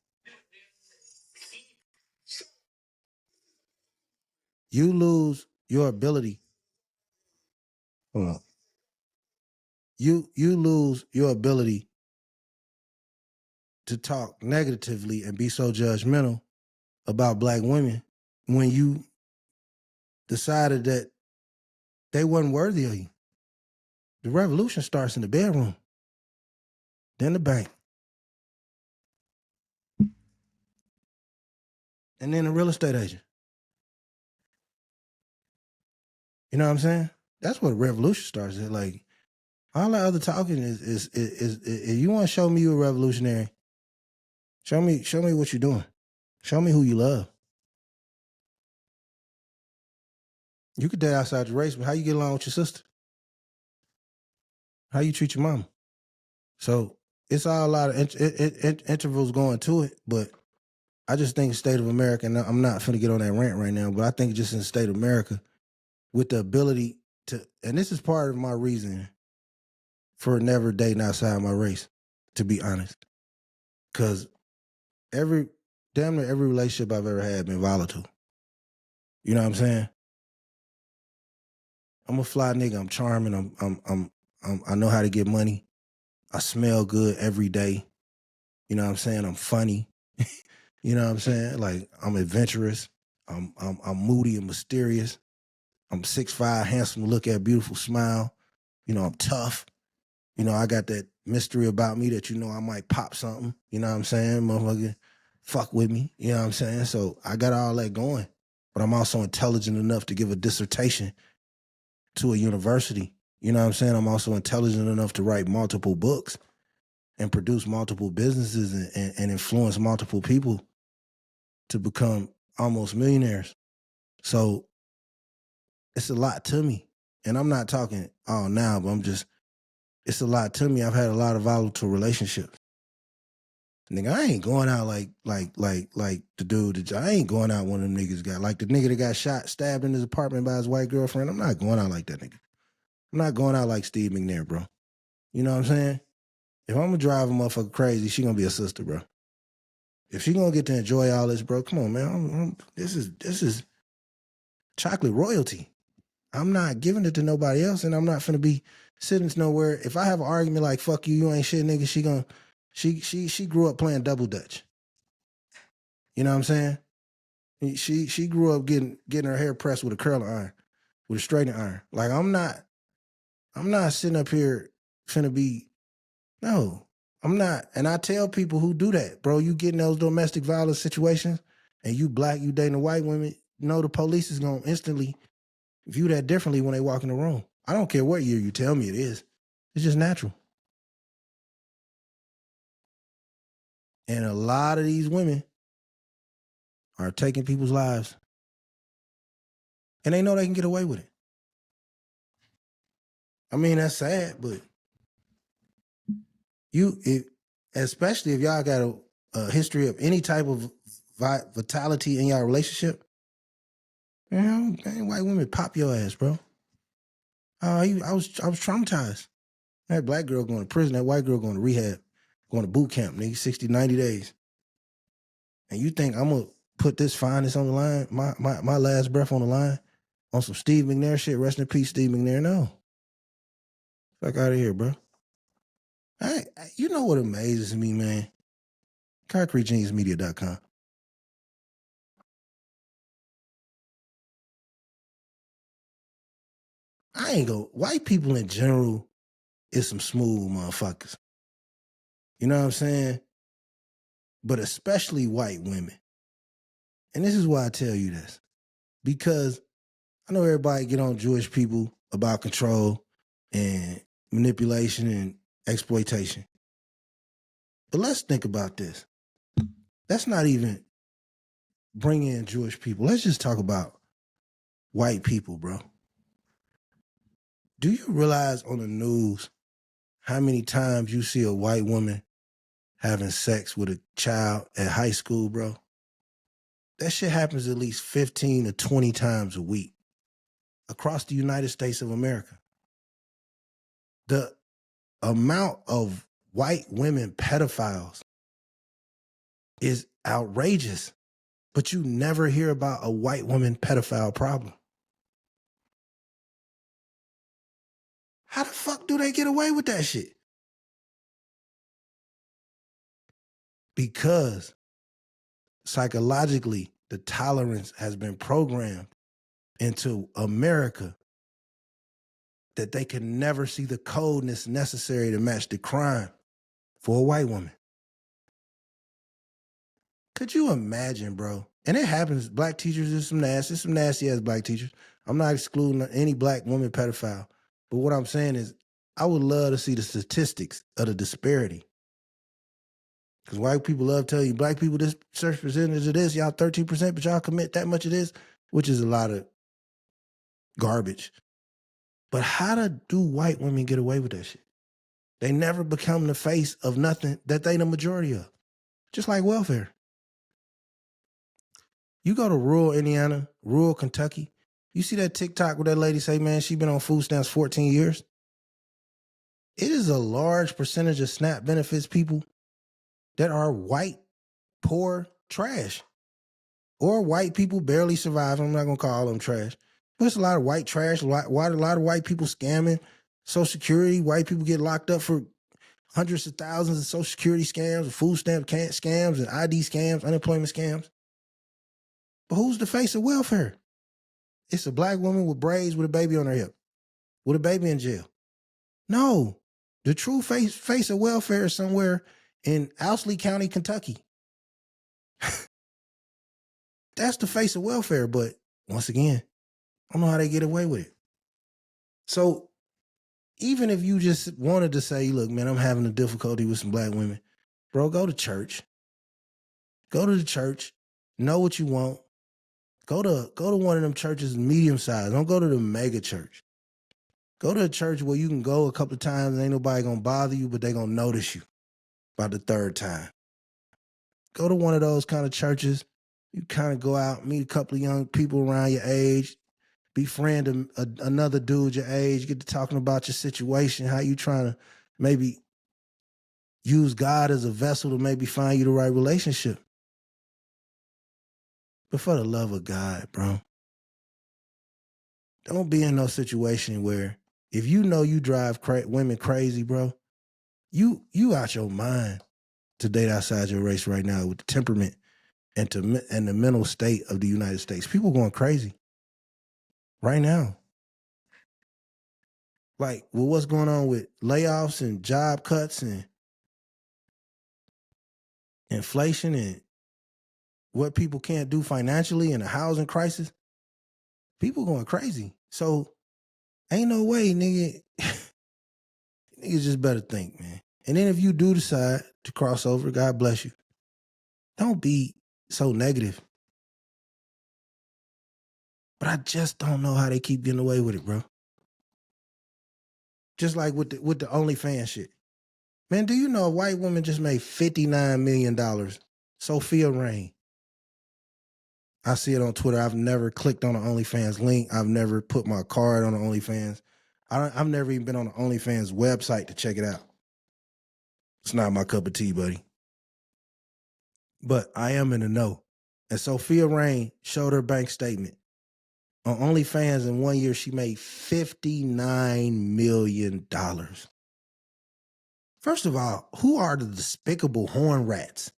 You lose your ability. Hold on. You lose your ability to talk negatively and be so judgmental about black women when you decided that they wasn't worthy of you. The revolution starts in the bedroom, then the bank, and then the real estate agent. You know what I'm saying? That's where the revolution starts. It's like all that other talking is if you want to show me you're a revolutionary, show me what you're doing. Show me who you love. You could date outside your race, but how you get along with your sister? How you treat your mama? So it's all a lot of intervals going to it, but I just think the state of America, and I'm not finna get on that rant right now, but I think just in the state of America, with the ability to, and this is part of my reason for never dating outside my race, to be honest. Because damn near every relationship I've ever had been volatile. You know what I'm saying? I'm a fly nigga. I'm charming. I know how to get money. I smell good every day. You know what I'm saying? I'm funny. You know what I'm saying? Like, I'm adventurous. I'm moody and mysterious. I'm 6'5", handsome to look at, beautiful smile. I'm tough. I got that mystery about me that I might pop something. You know what I'm saying? Motherfucker, fuck with me. You know what I'm saying? So I got all that going. But I'm also intelligent enough to give a dissertation to a university. You know what I'm saying? I'm also intelligent enough to write multiple books and produce multiple businesses and influence multiple people to become almost millionaires. So it's a lot to me. And I'm not talking all now, but it's a lot to me. I've had a lot of volatile relationships. Nigga, I ain't going out like the dude. I ain't going out one of them niggas got, like the nigga that got shot, stabbed in his apartment by his white girlfriend. I'm not going out like that nigga. I'm not going out like Steve McNair, bro. You know what I'm saying? If I'm gonna drive a motherfucker crazy, she gonna be a sister, bro. If she gonna get to enjoy all this, bro, come on, man. This is chocolate royalty. I'm not giving it to nobody else, and I'm not finna be sitting nowhere. If I have an argument like "fuck you, you ain't shit, nigga," she grew up playing double dutch. You know what I'm saying? She grew up getting her hair pressed with a curling iron, with a straightening iron. Like I'm not sitting up here finna be. No, I'm not. And I tell people who do that, bro, you get in those domestic violence situations, and you black, you dating white women. No, the police is gonna instantly view that differently when they walk in the room. I don't care what year you tell me it is. It's just natural. And a lot of these women are taking people's lives. And they know they can get away with it. I mean, that's sad, but especially if y'all got a history of any type of vitality in y'all relationship, man, white women pop your ass, bro. I was traumatized. That black girl going to prison, that white girl going to rehab, going to boot camp, nigga, 60, 90 days. And you think I'm going to put this fineness on the line, my last breath on the line, on some Steve McNair shit? Rest in peace, Steve McNair. No. Fuck out of here, bro. You know what amazes me, man? ConcreteGeniusMedia.com. White people in general is some smooth motherfuckers. You know what I'm saying? But especially white women. And this is why I tell you this. Because I know everybody get on Jewish people about control and manipulation and exploitation. But let's think about this. Let's not even bring in Jewish people. Let's just talk about white people, bro. Do you realize on the news how many times you see a white woman having sex with a child at high school, bro? That shit happens at least 15 to 20 times a week across the United States of America. The amount of white women pedophiles is outrageous, but you never hear about a white woman pedophile problem. How the fuck do they get away with that shit? Because psychologically, the tolerance has been programmed into America that they can never see the coldness necessary to match the crime for a white woman. Could you imagine, bro? And it happens. Black teachers, there's some nasty ass black teachers. I'm not excluding any black woman pedophile. But what I'm saying is, I would love to see the statistics of the disparity. Because white people love to tell you, black people, this certain percentage of this, y'all 13%, but y'all commit that much of this, which is a lot of garbage. But how do white women get away with that shit? They never become the face of nothing that they the majority of. Just like welfare. You go to rural Indiana, rural Kentucky, you see that TikTok where that lady say, man, she been on food stamps 14 years. It is a large percentage of SNAP benefits people that are white, poor, trash. Or white people barely survive. I'm not going to call them trash. But it's a lot of white trash, a lot of white people scamming Social Security. White people get locked up for hundreds of thousands of Social Security scams, food stamp scams, and ID scams, unemployment scams. But who's the face of welfare? It's a black woman with braids with a baby on her hip, with a baby in jail. No, the true face of welfare is somewhere in Owsley County, Kentucky. That's the face of welfare. But once again, I don't know how they get away with it. So even if you just wanted to say, look, man, I'm having a difficulty with some black women, bro, go to church. Go to the church. Know what you want. Go to one of them churches medium size. Don't go to the mega church. Go to a church where you can go a couple of times and ain't nobody gonna bother you, but they gonna notice you by the third time. Go to one of those kind of churches. You kind of go out, meet a couple of young people around your age, befriend another dude your age, get to talking about your situation, how you trying to maybe use God as a vessel to maybe find you the right relationship. But for the love of God, bro, don't be in no situation where if you know you drive women crazy, bro, you out your mind to date outside your race right now with the temperament and the mental state of the United States. People going crazy right now. Like, well, what's going on with layoffs and job cuts and inflation and what people can't do financially and a housing crisis? People going crazy. So ain't no way, nigga. Niggas just better think, man. And then if you do decide to cross over, God bless you. Don't be so negative. But I just don't know how they keep getting away with it, bro. Just like with the OnlyFans shit. Man, do you know a white woman just made $59 million? Sophia Rain. I see it on Twitter. I've never clicked on the OnlyFans link. I've never put my card on the OnlyFans. I've never even been on the OnlyFans website to check it out. It's not my cup of tea, buddy. But I am in the know. And Sophia Rain showed her bank statement. On OnlyFans in 1 year, she made $59 million. First of all, who are the despicable horn rats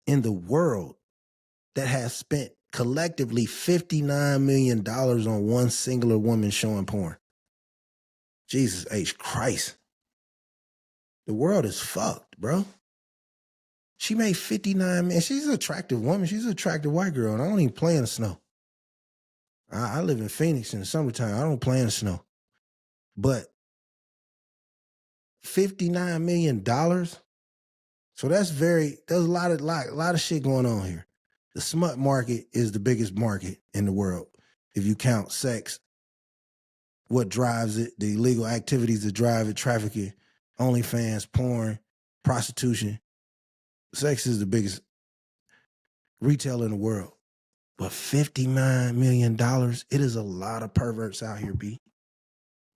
in the world that have spent collectively $59 million on one singular woman showing porn? Jesus H. Christ. The world is fucked, bro. She made $59 million. She's an attractive woman. She's an attractive white girl, and I don't even play in the snow. I live in Phoenix in the summertime. I don't play in the snow. But $59 million? So there's a lot of shit going on here. The smut market is the biggest market in the world. If you count sex, what drives it, the illegal activities that drive it, trafficking, OnlyFans, porn, prostitution. Sex is the biggest retailer in the world. But $59 million, it is a lot of perverts out here, B.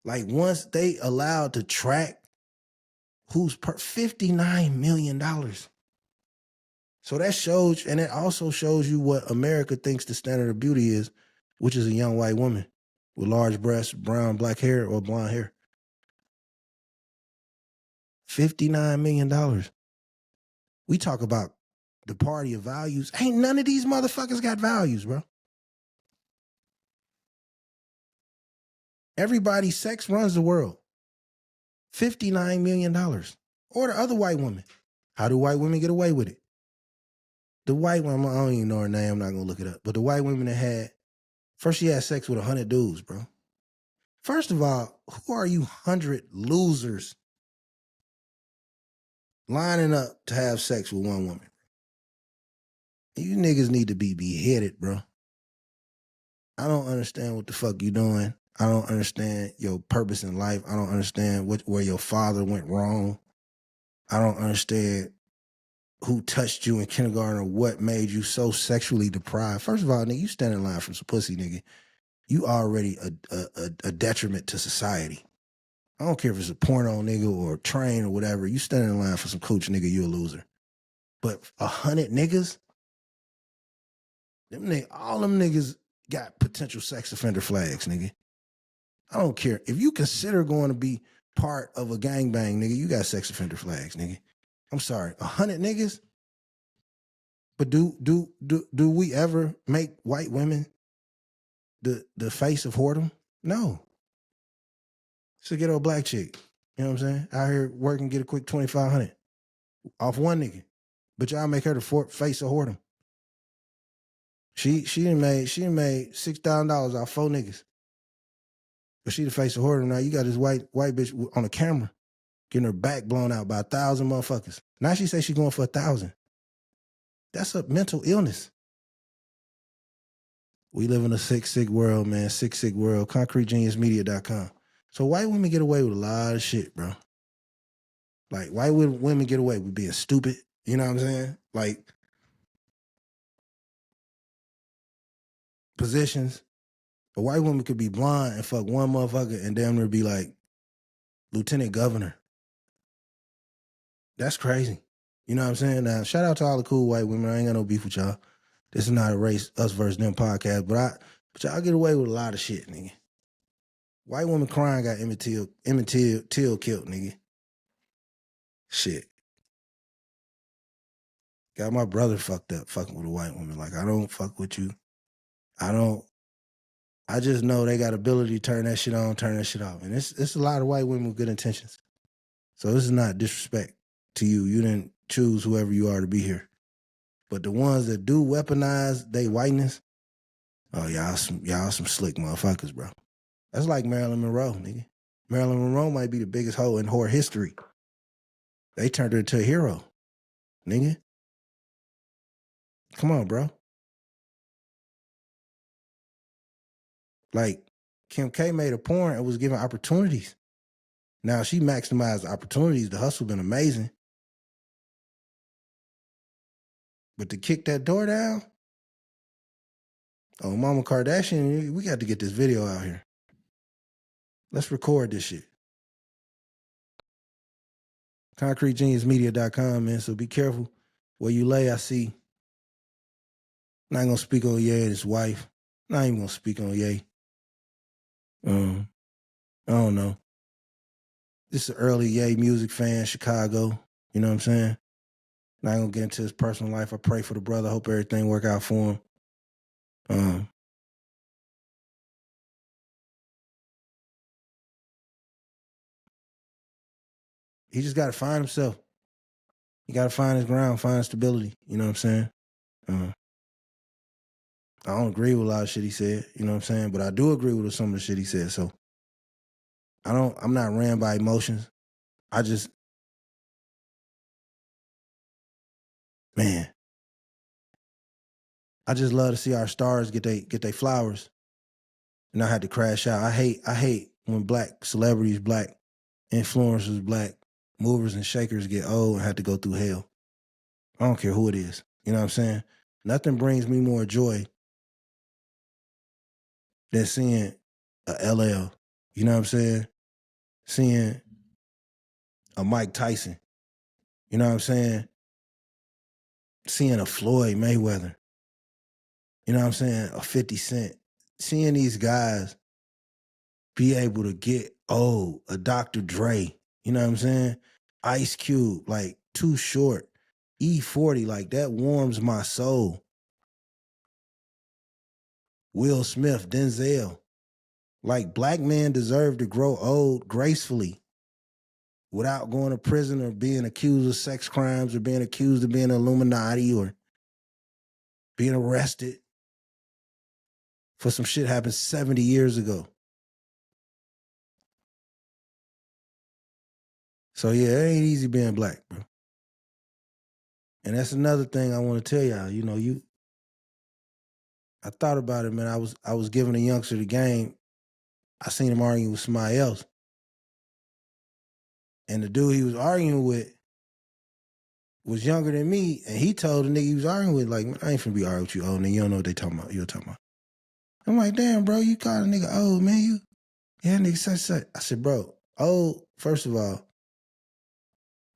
Like once they allowed to track who's $59 million. So that shows, and it also shows you what America thinks the standard of beauty is, which is a young white woman with large breasts, brown, black hair, or blonde hair. $59 million. We talk about the party of values. Ain't none of these motherfuckers got values, bro. Everybody's sex runs the world. $59 million. Or the other white woman. How do white women get away with it? The white woman, I don't even know her name, I'm not going to look it up. But the white woman that first she had sex with 100 dudes, bro. First of all, who are you 100 losers lining up to have sex with one woman? You niggas need to be beheaded, bro. I don't understand what the fuck you doing. I don't understand your purpose in life. I don't understand where your father went wrong. I don't understand who touched you in kindergarten or what made you so sexually deprived. First of all, nigga, you stand in line for some pussy, nigga. You already a detriment to society. I don't care if it's a porno nigga or a train or whatever. You stand in line for some cooch, nigga, you a loser. But 100 niggas, all them niggas got potential sex offender flags, nigga. I don't care. If you consider going to be part of a gangbang, nigga, you got sex offender flags, nigga. I'm sorry. 100 niggas? But do we ever make white women the face of whoredom? No. It's a ghetto black chick. You know what I'm saying? Out here working, get a quick 2,500 off one nigga. But y'all make her the face of whoredom. She done made $6,000 off 4 niggas. But she the face of whoredom. Now you got this white bitch on the camera getting her back blown out by 1,000 motherfuckers. Now she say she's going for 1,000. That's a mental illness. We live in a sick world, man. Sick world. ConcreteGeniusMedia.com. So white women get away with a lot of shit, bro. Like, white women get away with being stupid. You know what I'm saying? Like, positions. A white woman could be blonde and fuck one motherfucker and damn near be like lieutenant governor. That's crazy. You know what I'm saying? Now, shout out to all the cool white women. I ain't got no beef with y'all. This is not a race, us versus them podcast, but y'all get away with a lot of shit, nigga. White woman crying got Emmett Till killed, nigga. Shit. Got my brother fucked up fucking with a white woman. Like, I don't fuck with you. I just know they got ability to turn that shit on, turn that shit off. And it's a lot of white women with good intentions. So this is not disrespect to you. You didn't choose whoever you are to be here. But the ones that do weaponize they whiteness, oh, y'all some slick motherfuckers, bro. That's like Marilyn Monroe, nigga. Marilyn Monroe might be the biggest hoe in horror history. They turned her into a hero, nigga. Come on, bro. Like, Kim K made a porn and was given opportunities. Now, she maximized opportunities. The hustle been amazing. But to kick that door down, oh, Mama Kardashian, we got to get this video out here. Let's record this shit. ConcreteGeniusMedia.com, man. So be careful where you lay. I see. Not gonna speak on Ye and his wife. Not even gonna speak on Ye. I don't know. This is an early Ye music fan, Chicago. You know what I'm saying? Not gonna get into his personal life. I pray for the brother. Hope everything work out for him. He just got to find himself. He got to find his ground, find stability. You know what I'm saying? I don't agree with a lot of shit he said. You know what I'm saying? But I do agree with some of the shit he said. So I'm not ran by emotions. I just, man, I just love to see our stars get they flowers. And I had to crash out. I hate when black celebrities, black influencers, black movers and shakers get old and have to go through hell. I don't care who it is. You know what I'm saying? Nothing brings me more joy than seeing a LL. You know what I'm saying? Seeing a Mike Tyson. You know what I'm saying? Seeing a Floyd Mayweather. You know what I'm saying? A 50 Cent. Seeing these guys be able to get old. A Dr. Dre. You know what I'm saying? Ice Cube. Like, Too Short. E40. Like, that warms my soul. Will Smith. Denzel. Like, black men deserve to grow old gracefully without going to prison or being accused of sex crimes or being accused of being Illuminati or being arrested for some shit happened 70 years ago. So yeah, it ain't easy being black, bro. And that's another thing I want to tell y'all. You know, I thought about it, man. I was giving a youngster the game. I seen him arguing with somebody else. And the dude he was arguing with was younger than me, and he told the nigga he was arguing with, like, man, I ain't finna be arguing with you old nigga. You don't know what they talking about. You're talking about. I'm like, damn, bro, you call a nigga old, man. Yeah, nigga, such. I said, bro, old, first of all,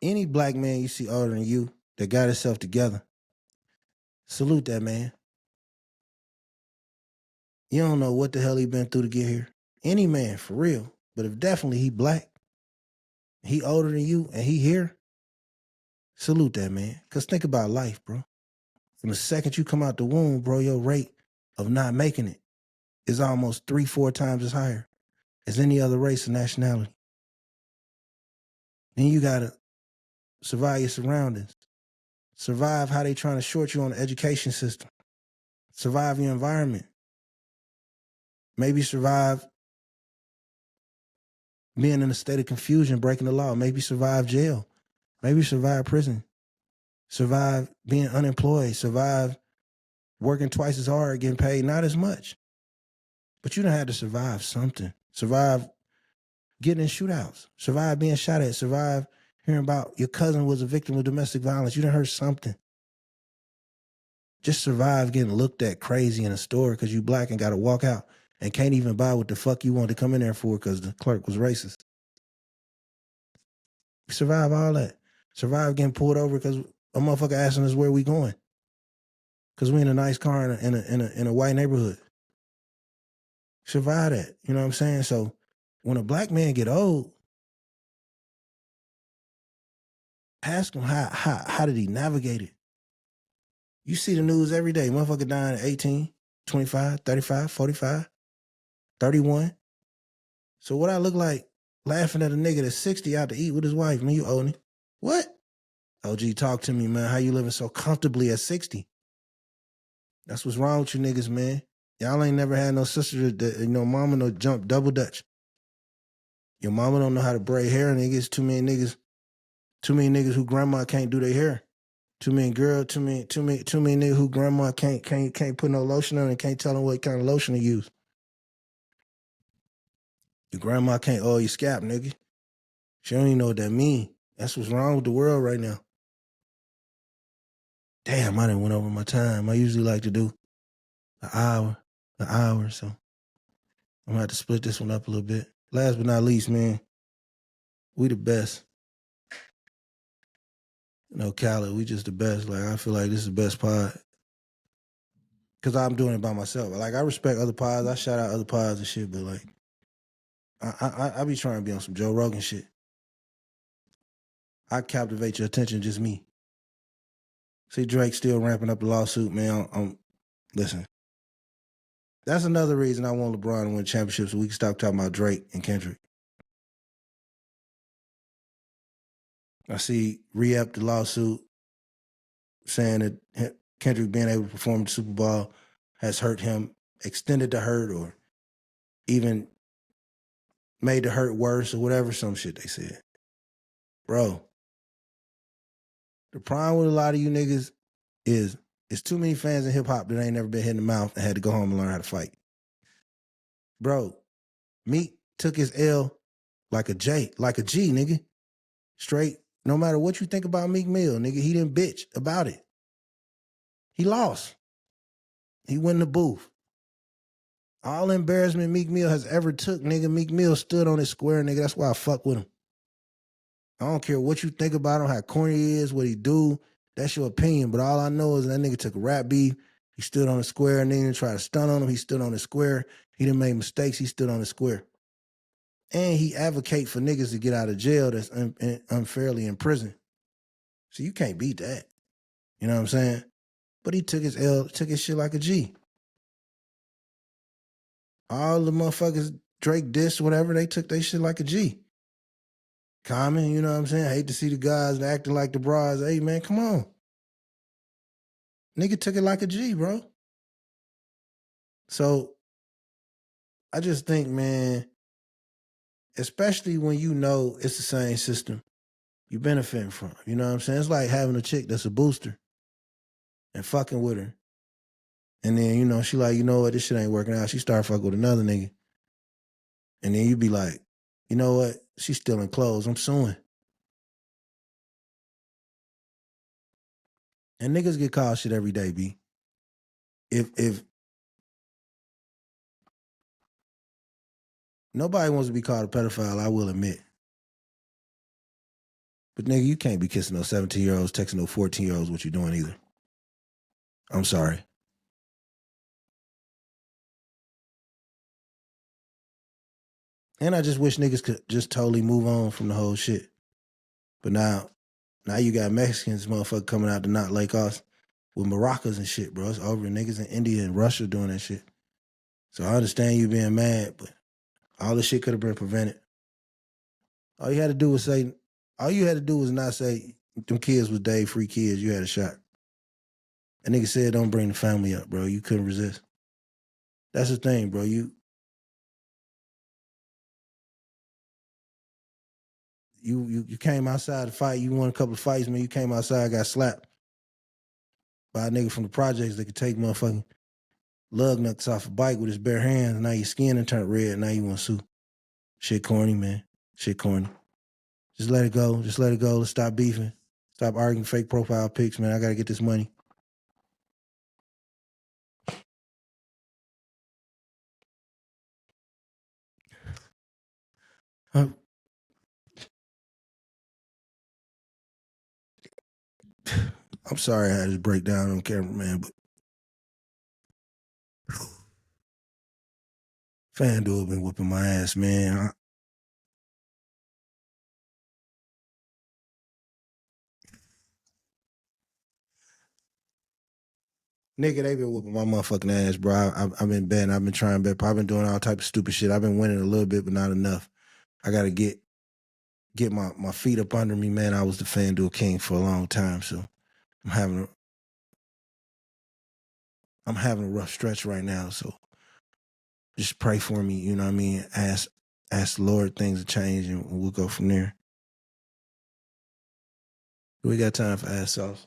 any black man you see older than you that got himself together, salute that man. You don't know what the hell he been through to get here. Any man, for real. But if definitely he black, he older than you, and he here, salute that man. Because think about life, bro. From the second you come out the womb, bro, your rate of not making it is almost 3-4 times as higher as any other race or nationality. Then you got to survive your surroundings. Survive how they trying to short you on the education system. Survive your environment. Maybe survive being in a state of confusion, breaking the law. Maybe survive jail. Maybe survive prison. Survive being unemployed. Survive working twice as hard, getting paid not as much. But you done had to survive something. Survive getting in shootouts. Survive being shot at. Survive hearing about your cousin was a victim of domestic violence. You done heard something. Just survive getting looked at crazy in a store because you black and got to walk out and can't even buy what the fuck you wanted to come in there for because the clerk was racist. Survive all that. Survive getting pulled over because a motherfucker asking us where we going. Because we in a nice car in a white neighborhood. Survive that. You know what I'm saying? So when a black man get old, ask him how did he navigate it? You see the news every day. Motherfucker dying at 18, 25, 35, 45, 31. So what I look like laughing at a nigga that's 60 out to eat with his wife, man, you owe me. What? OG, talk to me, man. How you living so comfortably at 60? That's what's wrong with you niggas, man. Y'all ain't never had no sister that, mama no jump double dutch. Your mama don't know how to braid hair, niggas. Too many niggas who grandma can't do their hair. Too many niggas who grandma can't put no lotion on and can't tell them what kind of lotion to use. Your grandma can't oil your scalp, nigga. She don't even know what that mean. That's what's wrong with the world right now. Damn, I done went over my time. I usually like to do an hour, so I'm gonna have to split this one up a little bit. Last but not least, man, we the best. Khaled, we just the best. Like, I feel like this is the best pod. Because I'm doing it by myself. Like, I respect other pods. I shout out other pods and shit, but, like, I be trying to be on some Joe Rogan shit. I captivate your attention, just me. See Drake still ramping up the lawsuit, man. Listen. That's another reason I want LeBron to win championships so we can stop talking about Drake and Kendrick. I see re-up the lawsuit saying that Kendrick being able to perform the Super Bowl has hurt him, extended the hurt, or even made the hurt worse or whatever, some shit they said. Bro, the problem with a lot of you niggas is it's too many fans in hip-hop that ain't never been hit in the mouth and had to go home and learn how to fight. Bro, Meek took his L like a G, nigga. Straight, no matter what you think about Meek Mill, nigga, he didn't bitch about it. He lost. He went in the booth. All the embarrassment Meek Mill has ever took, nigga, Meek Mill stood on his square, nigga. That's why I fuck with him. I don't care what you think about him, how corny he is, what he do. That's your opinion. But all I know is that nigga took a rap beef. He stood on the square and then tried to stun on him. He stood on the square. He didn't make mistakes. He stood on the square. And he advocate for niggas to get out of jail that's unfairly in prison. So you can't beat that. You know what I'm saying? But he took his L, took his shit like a G. All the motherfuckers, Drake diss, whatever, they took their shit like a G. Common, you know what I'm saying? I hate to see the guys acting like the bras. Hey, man, come on. Nigga took it like a G, bro. So, I just think, man, especially when you know it's the same system you're benefiting from. You know what I'm saying? It's like having a chick that's a booster and fucking with her. And then, she like, you know what, this shit ain't working out. She start fucking with another nigga. And then you be like, you know what, she's stealing clothes. I'm suing. And niggas get called shit every day, B. If nobody wants to be called a pedophile, I will admit. But nigga, you can't be kissing those 17-year-olds, texting those 14-year-olds what you doing either. I'm sorry. And I just wish niggas could just totally move on from the whole shit. But now you got Mexicans, motherfucker, coming out to not like us with maracas and shit, bro. It's over. Niggas in India and Russia doing that shit. So I understand you being mad, but all this shit could have been prevented. All you had to do was not say them kids was Dave free kids. You had a shot. That nigga said don't bring the family up, bro. You couldn't resist. That's the thing, bro. You came outside to fight. You won a couple of fights, man. You came outside, got slapped. by a nigga from the projects that could take motherfucking lug nuts off a bike with his bare hands. And now your skin and turned red. And now you want to sue. Shit corny, man. Shit corny. Just let it go. Just let it go. Let's stop beefing. Stop arguing fake profile pics, man. I got to get this money. I'm sorry I had this breakdown on camera, man, but FanDuel been whooping my ass, man. Nigga, they been whooping my motherfucking ass, bro. I've been betting. I've been trying to bet. I've been doing all type of stupid shit. I've been winning a little bit, but not enough. I got to get my feet up under me, man. I was the FanDuel king for a long time, so I'm having a rough stretch right now, so just pray for me, you know what I mean? Ask the Lord things to change, and we'll go from there. We got time for ass sauce.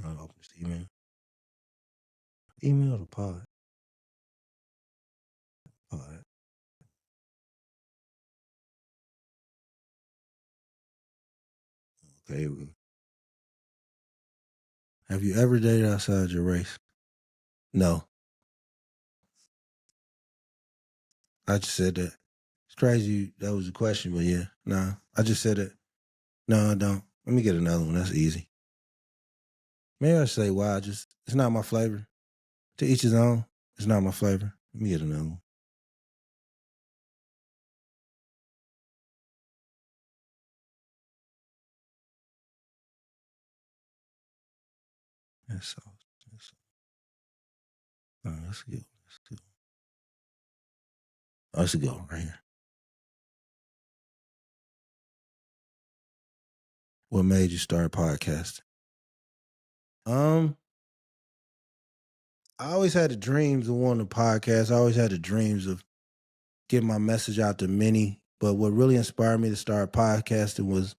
I'll open this email. Email the pod. Pod. Okay. Have you ever dated outside your race? No. I just said that. It's crazy that was a question, but yeah. Nah. I just said it. No, I don't. Let me get another one. That's easy. Maybe I should say why. It's not my flavor. To each his own. It's not my flavor. Let me get another one. That's all. Oh, that's good. That's good. Oh, that's a good one right here. What made you start podcasting? I always had the dreams of wanting a podcast. I always had the dreams of getting my message out to many. But what really inspired me to start podcasting was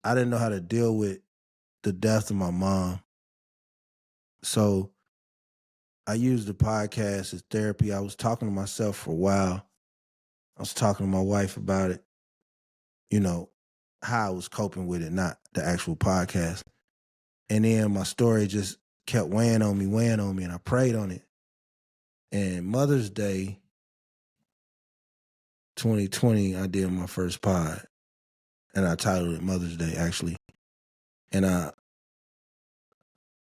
I didn't know how to deal with the death of my mom. So I used the podcast as therapy. I was talking to myself for a while. I was talking to my wife about it, you know, how I was coping with it, not the actual podcast. And then my story just kept weighing on me, and I prayed on it. And Mother's Day 2020, I did my first pod. And I titled it Mother's Day, actually. And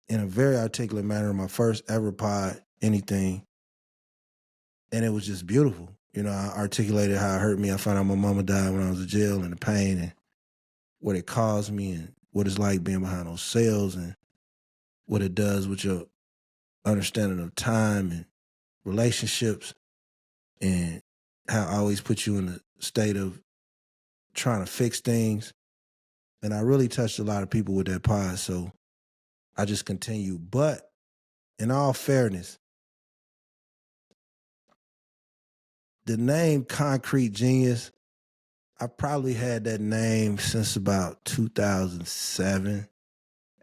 in a very articulate manner, my first ever pod, anything. And it was just beautiful. You know, I articulated how it hurt me. I found out my mama died when I was in jail, and the pain and what it caused me and what it's like being behind those cells and what it does with your understanding of time and relationships, and how I always put you in a state of trying to fix things. And I really touched a lot of people with that pod, so I just continue. But in all fairness, the name Concrete Genius, I probably had that name since about 2007,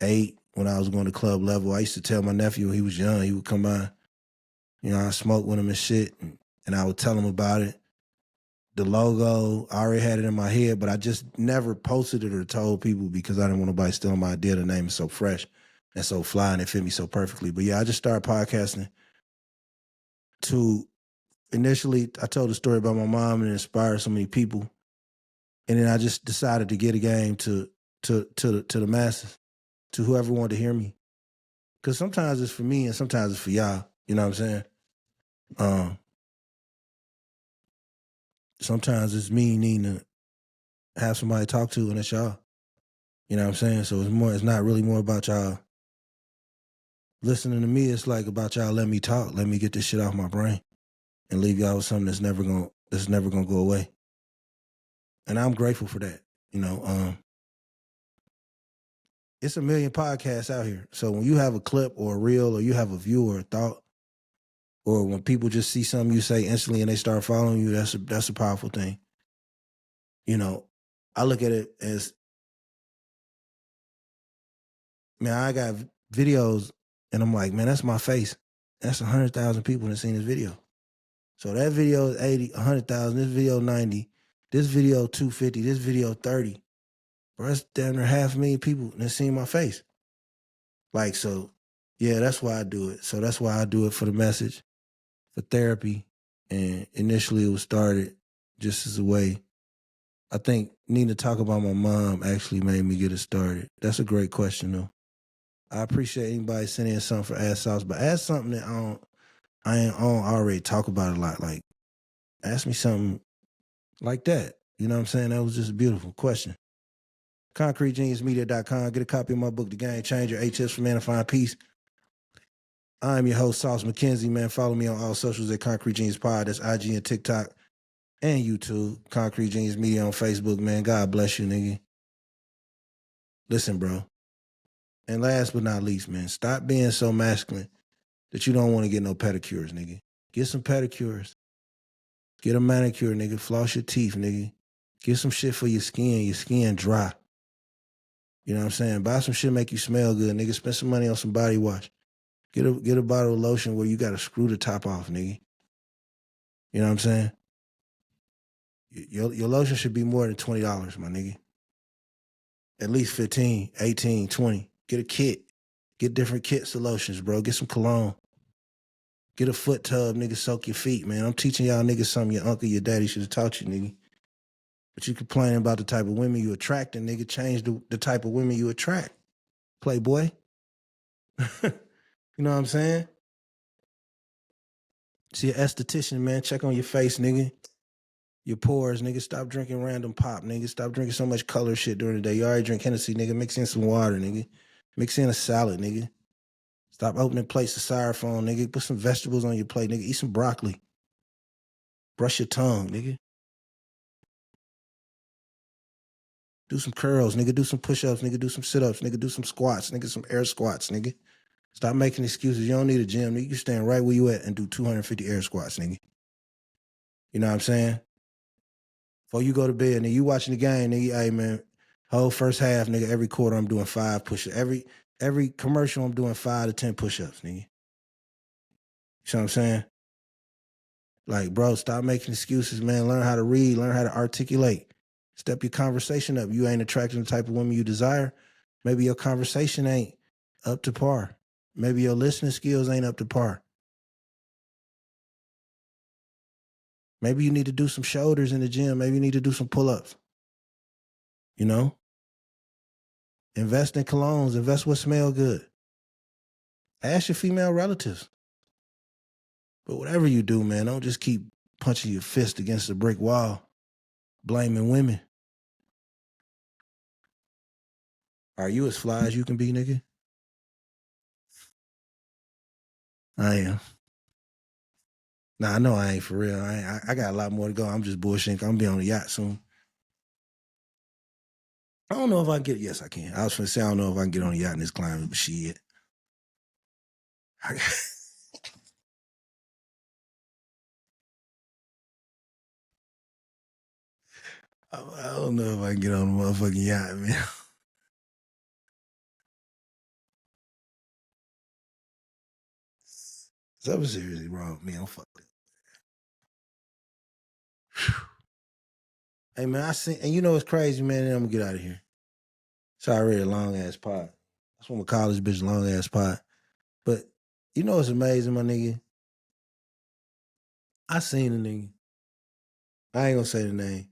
8, when I was going to club level. I used to tell my nephew when he was young, he would come by, you know, I smoked with him and shit, and I would tell him about it. The logo, I already had it in my head, but I just never posted it or told people because I didn't want nobody stealing my idea. The name is so fresh and so fly, and it fit me so perfectly. But yeah, I just started podcasting to initially, I told the story about my mom and it inspired so many people. And then I just decided to get a game to the masses, to whoever wanted to hear me. Because sometimes it's for me and sometimes it's for y'all. You know what I'm saying? Sometimes it's me needing to have somebody to talk to, and it's y'all. You know what I'm saying? So it's not really more about y'all listening to me. It's like about y'all letting me talk, let me get this shit off my brain and leave y'all with something that's never gonna go away. And I'm grateful for that. You know, it's a million podcasts out here. So when you have a clip or a reel or you have a view or a thought, or when people just see something you say instantly and they start following you, that's a powerful thing. You know, I look at it as, man, I got videos and I'm like, man, that's my face. That's 100,000 people that seen this video. So that video is 80, 100,000, this video 90, this video 250, this video 30. Bro, that's damn near 500,000 people that seen my face. Like, so, yeah, that's why I do it. So that's why I do it, for the message, for therapy. And initially it was started just as a way. I think needing to talk about my mom actually made me get it started. That's a great question, though. I appreciate anybody sending in something for Ask Sauce, but ask something that I already talk about it a lot. Like, ask me something like that. You know what I'm saying? That was just a beautiful question. ConcreteGeniusMedia.com. Get a copy of my book, The Game Changer, 8 Tips for Manifying Peace. I'm your host, Sauce Mackenzie, man. Follow me on all socials at Concrete Genius Pod. That's IG and TikTok and YouTube. Concrete Genius Media on Facebook, man. God bless you, nigga. Listen, bro. And last but not least, man, stop being so masculine that you don't want to get no pedicures, nigga. Get some pedicures. Get a manicure, nigga. Floss your teeth, nigga. Get some shit for your skin dry. You know what I'm saying? Buy some shit make you smell good, nigga. Spend some money on some body wash. Get a bottle of lotion where you got to screw the top off, nigga. You know what I'm saying? Your lotion should be more than $20, my nigga. At least 15, 18, 20. Get a kit. Get different kits of lotions, bro. Get some cologne. Get a foot tub, nigga. Soak your feet, man. I'm teaching y'all niggas something your uncle, your daddy should have taught you, nigga. But you complaining about the type of women you attract, and nigga, change the type of women you attract. Playboy. You know what I'm saying? See an esthetician, man. Check on your face, nigga. Your pores, nigga. Stop drinking random pop, nigga. Stop drinking so much color shit during the day. You already drink Hennessy, nigga. Mix in some water, nigga. Mix in a salad, nigga. Stop opening plates of styrofoam, nigga. Put some vegetables on your plate, nigga. Eat some broccoli. Brush your tongue, nigga. Do some curls, nigga. Do some push-ups, nigga. Do some sit-ups, nigga. Do some squats, nigga. Some air squats, nigga. Stop making excuses. You don't need a gym, nigga. You stand right where you at and do 250 air squats, nigga. You know what I'm saying? Before you go to bed, nigga, you watching the game, nigga. Hey, man, whole first half, nigga, every quarter I'm doing 5 push-ups. Every commercial I'm doing 5 to 10 push-ups, nigga. You see what I'm saying? Like, bro, stop making excuses, man. Learn how to read. Learn how to articulate. Step your conversation up. You ain't attracting the type of women you desire. Maybe your conversation ain't up to par. Maybe your listening skills ain't up to par. Maybe you need to do some shoulders in the gym. Maybe you need to do some pull-ups. You know? Invest in colognes. Invest what smell good. Ask your female relatives. But whatever you do, man, don't just keep punching your fist against a brick wall, blaming women. Are you as fly as you can be, nigga? I am. Nah, I know I ain't for real. I got a lot more to go. I'm just bullshitting. I'm gonna be on a yacht soon. I don't know if I can get. Yes, I can. I was gonna say I don't know if I can get on a yacht in this climate, but shit. I don't know if I can get on a motherfucking yacht, man. Something seriously wrong with me. I'm fucked. Hey, man, I seen, and you know what's crazy, man? And I'm gonna get out of here. It's already a long ass pod. That's what we call this bitch, long ass pod. But you know what's amazing, my nigga? I seen a nigga. I ain't gonna say the name.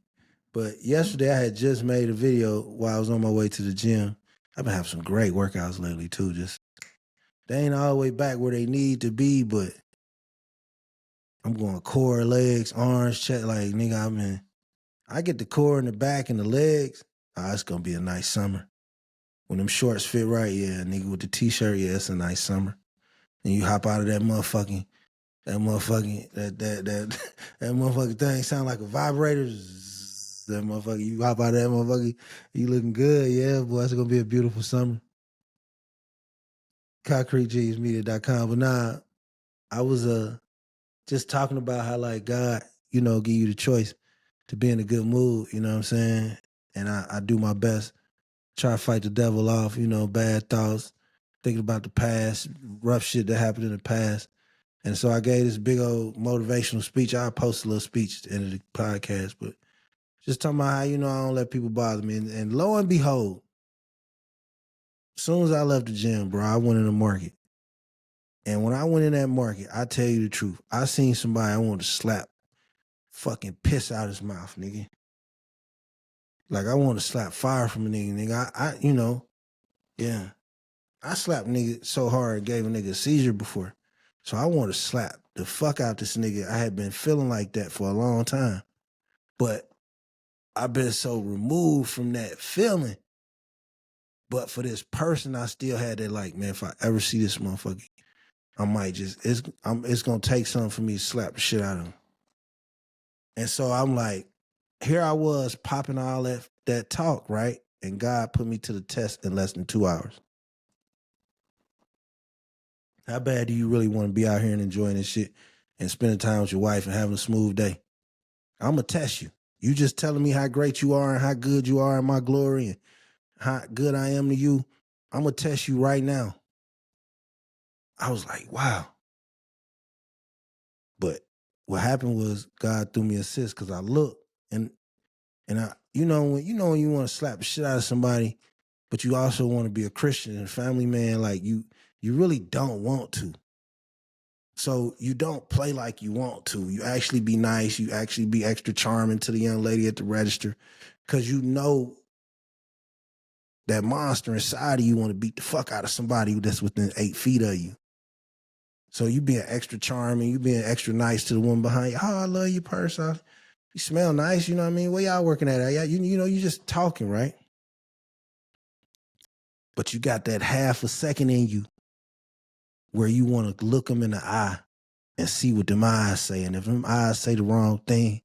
But yesterday I had just made a video while I was on my way to the gym. I've been having some great workouts lately too. Just they ain't all the way back where they need to be, but I'm going core, legs, arms, chest. Like, nigga, I get the core in the back and the legs. It's gonna be a nice summer. When them shorts fit right, yeah, nigga, with the t-shirt, yeah, it's a nice summer. And you hop out of that motherfucking that motherfucking thing sound like a vibrator. That motherfucker, you hop out of that motherfucker, you looking good. Yeah, boy, it's gonna be a beautiful summer. ConcreteJeansMedia.com. But nah, I was just talking about how like God, give you the choice to be in a good mood, you know what I'm saying? And I do my best, try to fight the devil off, bad thoughts, thinking about the past, rough shit that happened in the past. And so I gave this big old motivational speech. I'll post a little speech at the end of the podcast, but just talking about how, I don't let people bother me. And lo and behold, as soon as I left the gym, bro, I went in the market. And when I went in that market, I tell you the truth, I seen somebody I wanted to slap fucking piss out his mouth, nigga. Like I wanted to slap fire from a nigga. Yeah. I slapped a nigga so hard, gave a nigga a seizure before. So I wanted to slap the fuck out this nigga. I had been feeling like that for a long time. But I've been so removed from that feeling. But for this person, I still had that like, man, if I ever see this motherfucker, I might it's gonna take something for me to slap the shit out of him. And so I'm like, here I was popping all that talk, right? And God put me to the test in less than 2 hours. How bad do you really want to be out here and enjoying this shit and spending time with your wife and having a smooth day? I'm going to test you. You just telling me how great you are and how good you are in my glory and how good I am to you. I'm going to test you right now. I was like, wow. But what happened was God threw me a assist because I looked and I, when you want to slap the shit out of somebody, but you also want to be a Christian and family man, like you really don't want to. So you don't play like you want to. You actually be nice. You actually be extra charming to the young lady at the register because you know that monster inside of you want to beat the fuck out of somebody that's within 8 feet of you. So you being extra charming, you being extra nice to the woman behind you. Oh, I love your purse. You smell nice. You know what I mean? Where y'all working at? You just talking, right? But you got that half a second in you where you want to look them in the eye and see what them eyes say. And if them eyes say the wrong thing,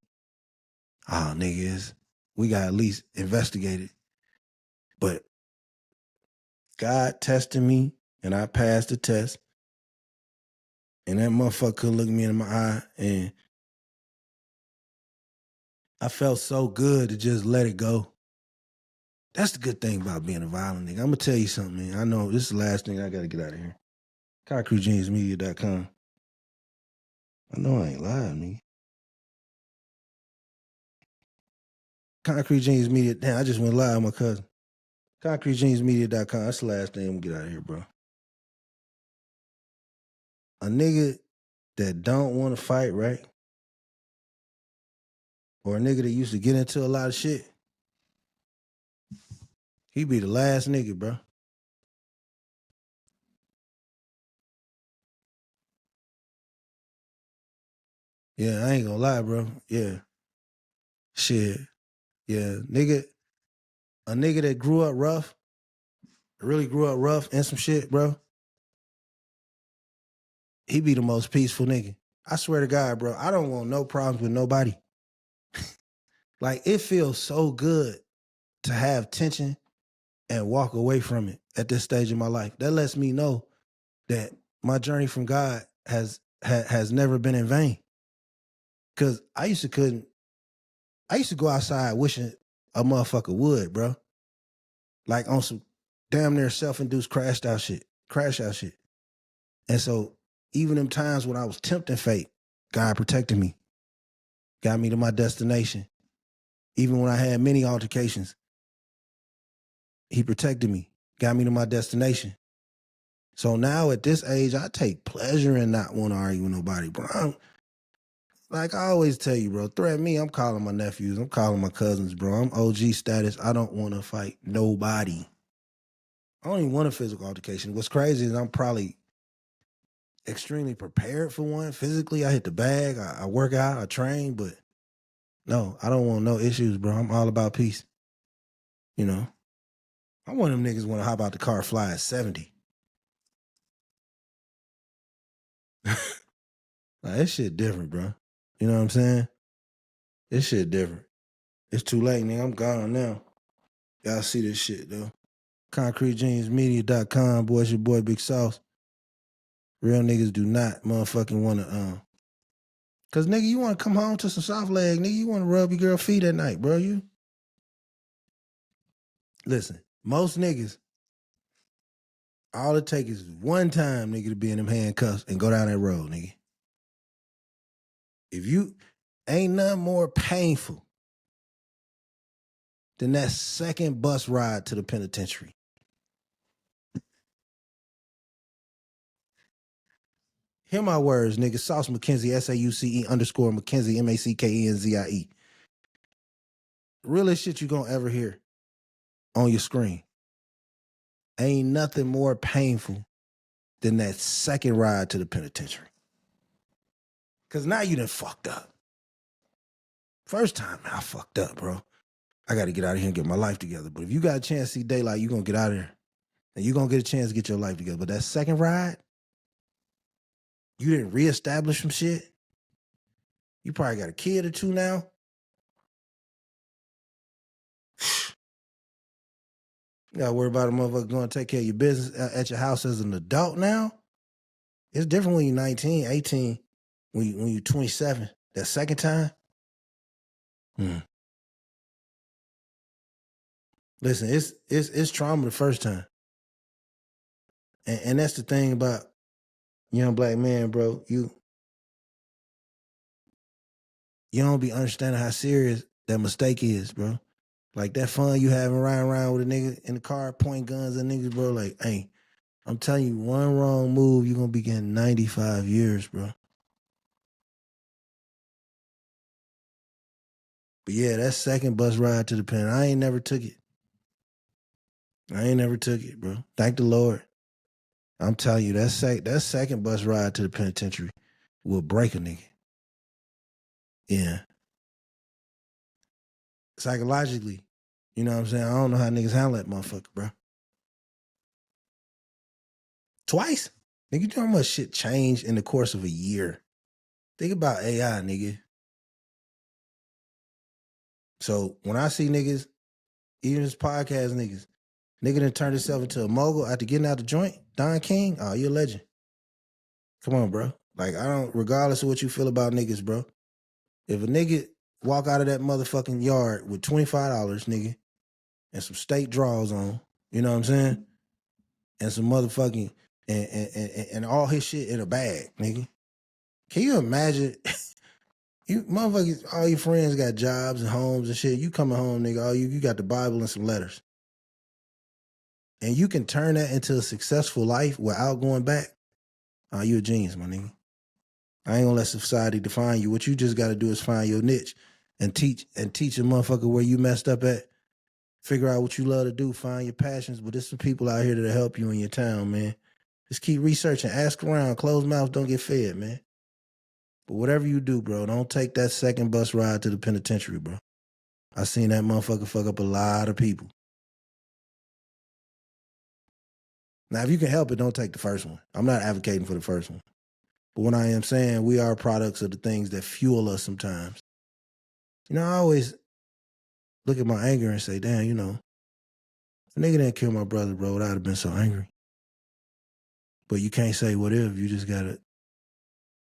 oh, niggas, we got at least investigated. But God tested me, and I passed the test. And that motherfucker couldn't look me in my eye. And I felt so good to just let it go. That's the good thing about being a violent nigga. I'm going to tell you something, man. I know this is the last thing I got to get out of here. ConcreteJeansMedia.com. I know I ain't lying, nigga. Concrete Jeans Media. Damn, I just went live on my cousin. ConcreteJeansMedia.com. That's the last thing I'm going to get out of here, bro. A nigga that don't want to fight, right? Or a nigga that used to get into a lot of shit, he be the last nigga, bro. Yeah, I ain't gonna lie, bro. Yeah. Shit. Yeah. A nigga that grew up rough, really grew up rough and some shit, bro, he be the most peaceful nigga. I swear to God, bro, I don't want no problems with nobody. Like, it feels so good to have tension and walk away from it at this stage of my life. That lets me know that my journey from God has never been in vain. Cause I used to go outside wishing a motherfucker would, bro. Like on some damn near self-induced crash out shit. And so even them times when I was tempting fate, God protected me, got me to my destination. Even when I had many altercations, he protected me, got me to my destination. So now at this age, I take pleasure in not want to argue with nobody, bro. Like I always tell you, bro, threaten me, I'm calling my nephews, I'm calling my cousins, bro. I'm OG status. I don't want to fight nobody. I don't even want a physical altercation. What's crazy is I'm probably extremely prepared for one. Physically, I hit the bag, I work out, I train, but no, I don't want no issues, bro. I'm all about peace. You know? I want them niggas want to hop out the car, fly at 70. Like, that shit different, bro. You know what I'm saying? This shit different. It's too late, nigga. I'm gone now. Y'all see this shit, though. ConcreteGeniusMedia.com, boy. It's your boy, Big Sauce. Real niggas do not motherfucking want to, Cause nigga, you want to come home to some soft leg, nigga. You want to rub your girl feet at night, bro. You listen. Most niggas, all it takes is one time, nigga, to be in them handcuffs and go down that road, nigga. If you ain't nothing more painful than that second bus ride to the penitentiary. Hear my words, nigga. Sauce Mackenzie, SAUCE_Mackenzie, MACKENZIE. Realest shit you gonna ever hear on your screen. Ain't nothing more painful than that second ride to the penitentiary. Cause now you done fucked up. First time, I fucked up, bro. I gotta get out of here and get my life together. But if you got a chance to see daylight, you gonna get out of there. And you gonna get a chance to get your life together. But that second ride, you didn't reestablish some shit. You probably got a kid or two now. You gotta worry about a motherfucker going to take care of your business at your house as an adult now. It's different when you're 19, 18, when you're 27. That second time. Listen, it's trauma the first time. And that's the thing about young black man, bro. You don't be understanding how serious that mistake is, bro. Like that fun you having riding around with a nigga in the car pointing guns at niggas, bro. Like, hey, I'm telling you, one wrong move, you're gonna be getting 95 years, bro. But yeah, that second bus ride to the pen, I ain't never took it. Bro. Thank the Lord. I'm telling you, that second bus ride to the penitentiary will break a nigga. Yeah. Psychologically, you know what I'm saying? I don't know how niggas handle that motherfucker, bro. Twice? Nigga, you know how much shit changed in the course of a year? Think about AI, nigga. So when I see niggas, even this podcast nigga done turned himself into a mogul after getting out the joint, Don King, oh, you're a legend. Come on, bro. Like, regardless of what you feel about niggas, bro. If a nigga walk out of that motherfucking yard with $25, nigga, and some state draws on, you know what I'm saying? And some motherfucking, and all his shit in a bag, nigga. Can you imagine? You motherfuckers, all your friends got jobs and homes and shit. You coming home, nigga, all you got the Bible and some letters. And you can turn that into a successful life without going back. Oh, you a genius, my nigga. I ain't gonna let society define you. What you just gotta do is find your niche and teach a motherfucker where you messed up at. Figure out what you love to do, find your passions. But there's some people out here that'll help you in your town, man. Just keep researching, ask around. Closed mouths don't get fed, man. But whatever you do, bro, don't take that second bus ride to the penitentiary, bro. I seen that motherfucker fuck up a lot of people. Now, if you can help it, don't take the first one. I'm not advocating for the first one. But what I am saying, we are products of the things that fuel us sometimes. You know, I always look at my anger and say, damn, you know, if a nigga didn't kill my brother, bro, I'd have been so angry. But you can't say what if. You just got to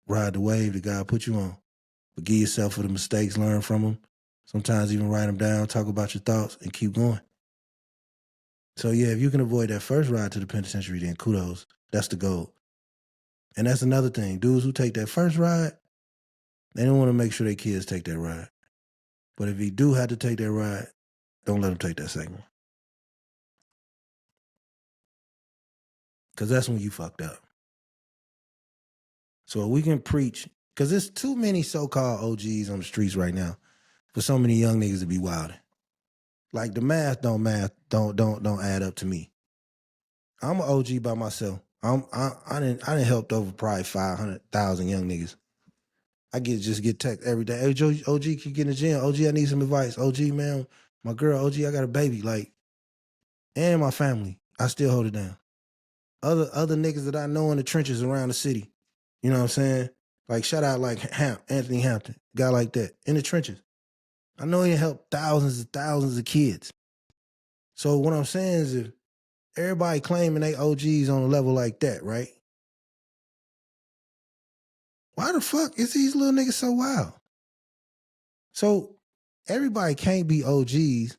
ride the wave that God put you on. Forgive yourself for the mistakes, learn from them. Sometimes even write them down, talk about your thoughts, and keep going. So yeah, if you can avoid that first ride to the penitentiary, then kudos. That's the goal. And that's another thing. Dudes who take that first ride, they don't want to make sure their kids take that ride. But if he do have to take that ride, don't let him take that second one. Because that's when you fucked up. So we can preach, because there's too many so-called OGs on the streets right now for so many young niggas to be wilding. Like the math don't add up to me. I'm an OG by myself. I didn't helped over probably 500,000 young niggas. I just get text every day. Hey, Joe, OG, can you get in the gym? OG, I need some advice. OG, man, my girl, OG, I got a baby. Like, and my family. I still hold it down. Other niggas that I know in the trenches around the city. You know what I'm saying? Like, shout out like Anthony Hampton. Guy like that. In the trenches. I know he helped thousands and thousands of kids. So what I'm saying is if everybody claiming they OGs on a level like that, right? Why the fuck is these little niggas so wild? So everybody can't be OGs,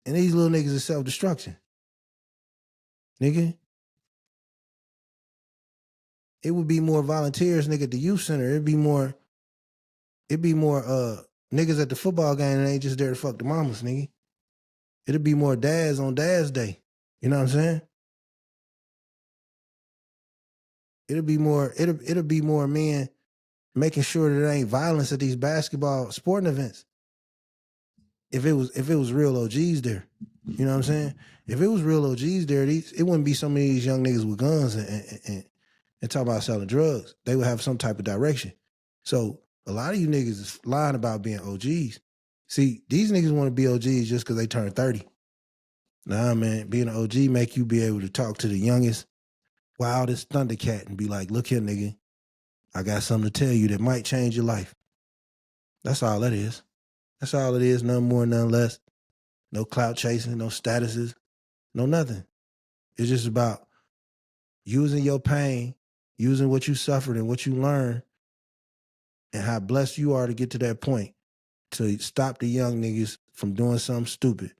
and these little niggas are self-destruction. Nigga, it would be more volunteers, nigga, at the youth center. It'd be more niggas at the football game and ain't just there to fuck the mamas, nigga. It'd be more dads on dad's day. You know what I'm saying? It'll be more men making sure that there ain't violence at these basketball sporting events. If it was real OGs there. You know what I'm saying? If it was real OGs there, it wouldn't be so many of these young niggas with guns and talk about selling drugs. They would have some type of direction. So a lot of you niggas is lying about being OGs. See, these niggas want to be OGs just because they turned 30. Nah, man, being an OG make you be able to talk to the youngest, wildest Thundercat and be like, look here, nigga, I got something to tell you that might change your life. That's all that is. That's all it is, none more, none less. No clout chasing, no statuses, no nothing. It's just about using your pain, using what you suffered and what you learned, and how blessed you are to get to that point to stop the young niggas from doing something stupid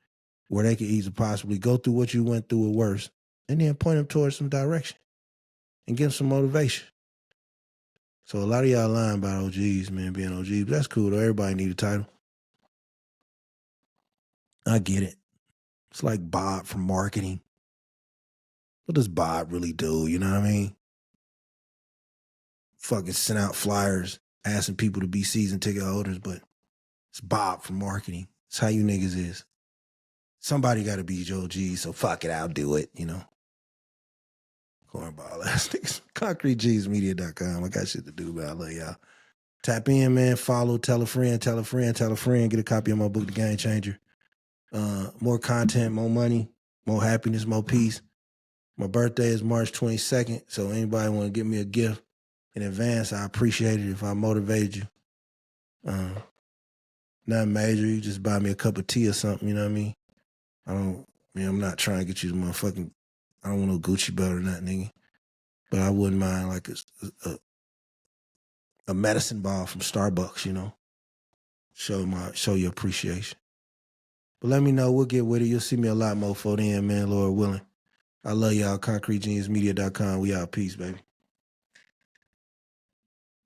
where they could easily possibly go through what you went through or worse, and then point them towards some direction and give them some motivation. So a lot of y'all lying about OGs, man, being OGs, but that's cool though. Everybody need a title. I get it. It's like Bob from marketing. What does Bob really do? You know what I mean? Fucking send out flyers asking people to be season ticket holders, but it's Bob from marketing. It's how you niggas is. Somebody got to be Joe G, so fuck it, I'll do it, you know. Cornball ass niggas. ConcreteGsMedia.com. I got shit to do, but I love y'all. Tap in, man. Follow, tell a friend, tell a friend, tell a friend. Get a copy of my book, The Game Changer. More content, more money, more happiness, more peace. My birthday is March 22nd, so anybody want to give me a gift in advance, I appreciate it if I motivated you. Nothing major. You just buy me a cup of tea or something, you know what I mean? I'm not trying to get you the motherfucking, I don't want no Gucci belt or nothing, nigga. But I wouldn't mind like a medicine ball from Starbucks, you know? Show your appreciation. But let me know, we'll get with it. You'll see me a lot more for then, man, Lord willing. I love y'all. ConcreteGeniusMedia.com. We out. Peace, baby.